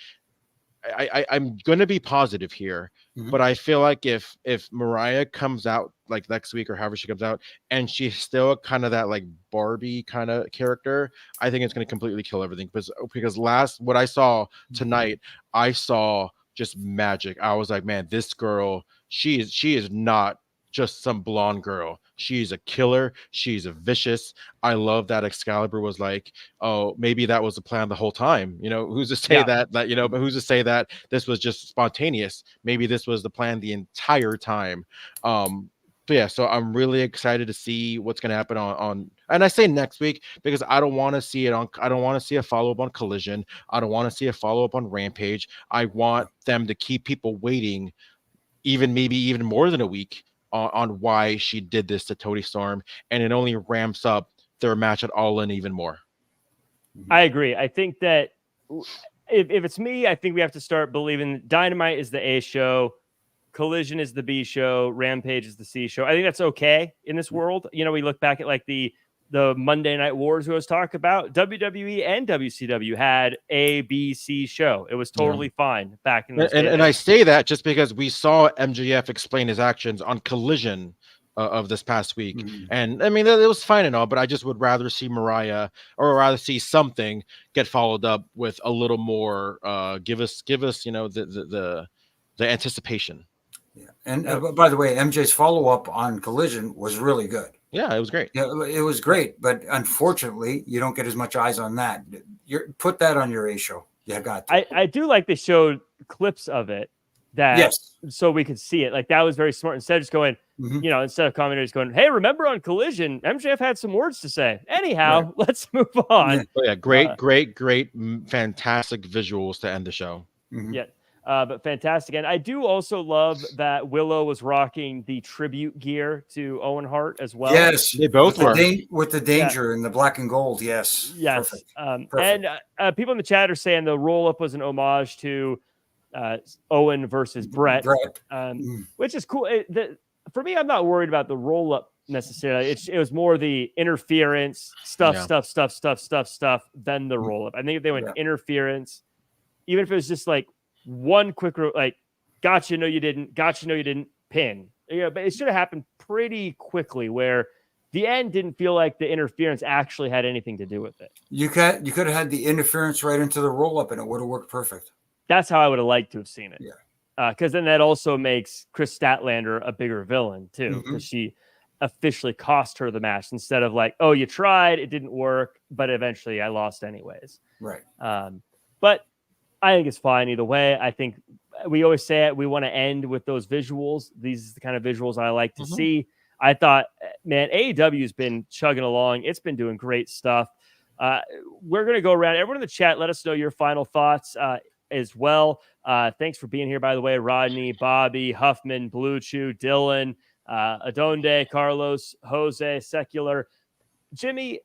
I'm going to be positive here, but I feel like if Mariah comes out like next week or however she comes out, and she's still kind of that like Barbie kind of character, I think it's going to completely kill everything. Because what I saw tonight, I saw just magic. I was like, man, this girl, she is not just some blonde girl. She's a killer. She's a vicious. I love that Excalibur was like, oh, maybe that was the plan the whole time. Who's to say that but who's to say that this was just spontaneous? Maybe this was the plan the entire time. So I'm really excited to see what's going to happen on, and I say next week because I don't want to see a follow-up on Collision. I don't want to see a follow-up on Rampage. I want them to keep people waiting maybe even more than a week on why she did this to Toni Storm, and it only ramps up their match at All In even more. I agree. I think that if it's me, I think we have to start believing Dynamite is the A show, Collision is the B show, Rampage is the C show. I think that's okay in this world. We look back at like the Monday Night Wars we always talk about. WWE and WCW had A, B, C show. It was totally fine back in those days. And I say that just because we saw MJF explain his actions on Collision of this past week. Mm-hmm. And I mean, it was fine and all, but I just would rather see Mariah or rather see something get followed up with a little more, give us, the anticipation. Yeah. And by the way, MJ's follow-up on Collision was really good. Yeah, it was great. Yeah, it was great. But unfortunately, you don't get as much eyes on that. Put that on your A show. Yeah, got to. I do like they showed clips of it so we could see it. Like that was very smart. Instead of just going, instead of commentators going, hey, remember on Collision, MJF had some words to say. Anyhow, let's move on. Yeah, great, fantastic visuals to end the show. Mm-hmm. Yeah. But fantastic. And I do also love that Willow was rocking the tribute gear to Owen Hart as well. Yes, they both were. With the danger and the black and gold. Yes. Perfect. And people in the chat are saying the roll-up was an homage to Owen versus Brett. Which is cool. For me, I'm not worried about the roll-up necessarily. It was more the interference stuff than the roll up. I think if they went interference, even if it was just like one quick like gotcha, no you didn't, gotcha, no you didn't, pin. But it should have happened pretty quickly where the end didn't feel like the interference actually had anything to do with it. You could have had the interference right into the roll up and it would have worked perfect. That's how I would have liked to have seen it. Yeah. Because then that also makes Chris Statlander a bigger villain too, because she officially cost her the match instead of like, oh, you tried, it didn't work, but eventually I lost anyways. Right. But I think it's fine either way. I think we always say it, we want to end with those visuals. These are the kind of visuals I like to see. I thought, man, AEW has been chugging along. It's been doing great stuff. We're going to go around. Everyone in the chat, let us know your final thoughts as well. Thanks for being here, by the way. Rodney, Bobby, Huffman, Blue Chew, Dylan, Adonde, Carlos, Jose, Secular. Jimmy,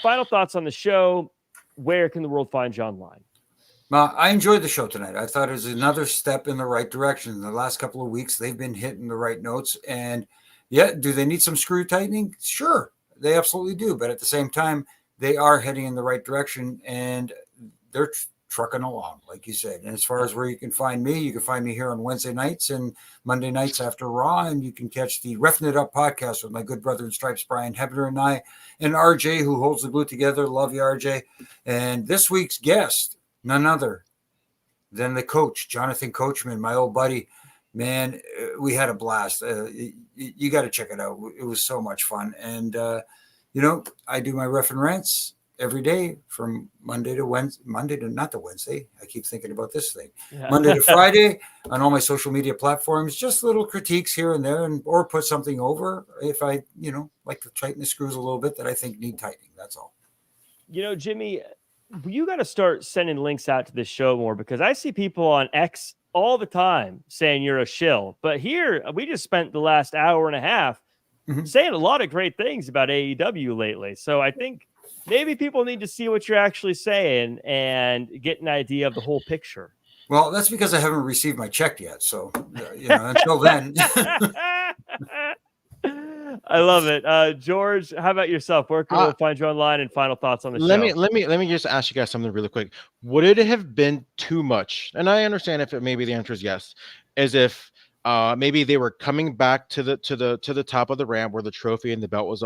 final thoughts on the show. Where can the world find you online? I enjoyed the show tonight. I thought it was another step in the right direction. In the last couple of weeks, they've been hitting the right notes. And do they need some screw tightening? Sure, they absolutely do. But at the same time, they are heading in the right direction and they're trucking along, like you said. And as far as where you can find me here on Wednesday nights and Monday nights after Raw. And you can catch the Reffing It Up podcast with my good brother in stripes, Brian Hebner, and I, and RJ, who holds the booth together. Love you, RJ. And this week's guest, none other than the coach, Jonathan Coachman, my old buddy. Man, we had a blast. You got to check it out. It was so much fun. And, I do my Ref and Rants every day from Monday to Wednesday. I keep thinking about this thing. Yeah. Monday to Friday on all my social media platforms, just little critiques here and there, or put something over if I, like to tighten the screws a little bit that I think need tightening. That's all. Jimmy, you got to start sending links out to this show more, because I see people on X all the time saying you're a shill. But here, we just spent the last hour and a half saying a lot of great things about AEW lately. So I think maybe people need to see what you're actually saying and get an idea of the whole picture. Well, that's because I haven't received my check yet. So, until then. I love it. George, how about yourself? Where can we find you online, and final thoughts on the show? Let me just ask you guys something really quick. Would it have been too much? And I understand if maybe the answer is yes, as if maybe they were coming back to the top of the ramp where the trophy and the belt was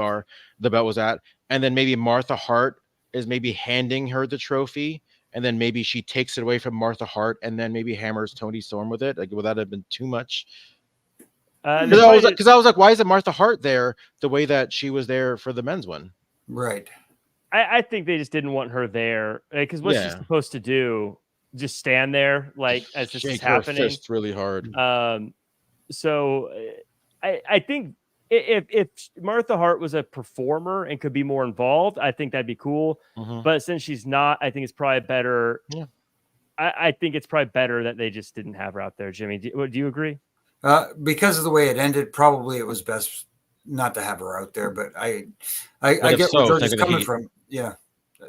at, and then maybe Martha Hart is maybe handing her the trophy, and then maybe she takes it away from Martha Hart and then maybe hammers Toni Storm with it. Like, would that have been too much? Because I was like, why isn't Martha Hart there the way that she was there for the men's one? Right. I think they just didn't want her there, because what's she supposed to do? Just stand there like as this is happening? Her fist really hard. So I think if Martha Hart was a performer and could be more involved, I think that'd be cool. But since she's not, I think it's probably better. Yeah. I think it's probably better that they just didn't have her out there. Jimmy, do you agree? Because of the way it ended, probably it was best not to have her out there. But I get where George is coming from. Yeah,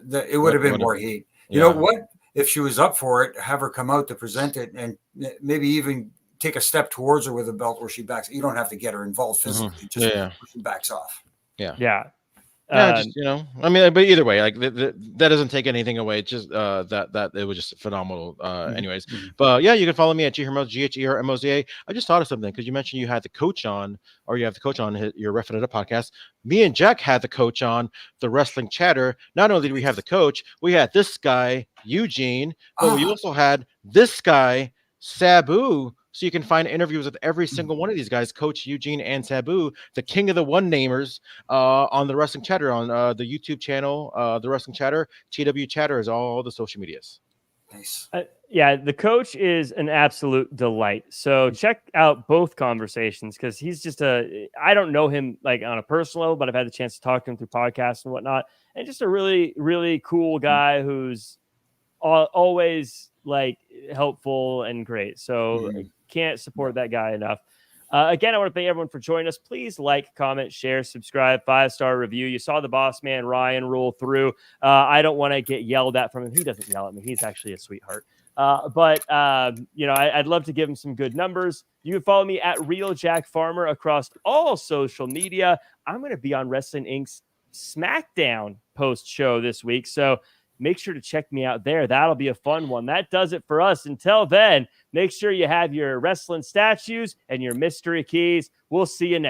it would have been more heat. You know what? If she was up for it, have her come out to present it, and maybe even take a step towards her with a belt where she backs. You don't have to get her involved physically. Just she backs off. Yeah. Just, I mean, but either way, like that doesn't take anything away. It's just that it was just phenomenal. Anyways, but yeah, you can follow me at Hermoza, GHERMOZA. I just thought of something, because you mentioned you had the coach on, or you have the coach on your Reffing It Up podcast. Me and Jack had the coach on the Wrestling Chatter. Not only did we have the coach, we had this guy Eugene, but we also had this guy Sabu. So you can find interviews with every single one of these guys, Coach Eugene and Sabu, the king of the one-namers, on the Wrestling Chatter, on the YouTube channel, the Wrestling Chatter. TW Chatter is all the social medias. Nice. Yeah, the coach is an absolute delight. So check out both conversations, because he's just I don't know him like on a personal level, but I've had the chance to talk to him through podcasts and whatnot. And just a really, really cool guy who's always like helpful and great. So can't support that guy enough. Again, I want to thank everyone for joining us. Please like, comment, share, subscribe, 5-star review. You saw the boss man Ryan roll through. I don't want to get yelled at from him. He doesn't yell at me. He's actually a sweetheart. But I'd love to give him some good numbers. You can follow me at Real Jack Farmer across all social media. I'm going to be on Wrestling Inc.'s SmackDown post-show this week, so make sure to check me out there. That'll be a fun one. That does it for us. Until then, make sure you have your wrestling statues and your mystery keys. We'll see you next.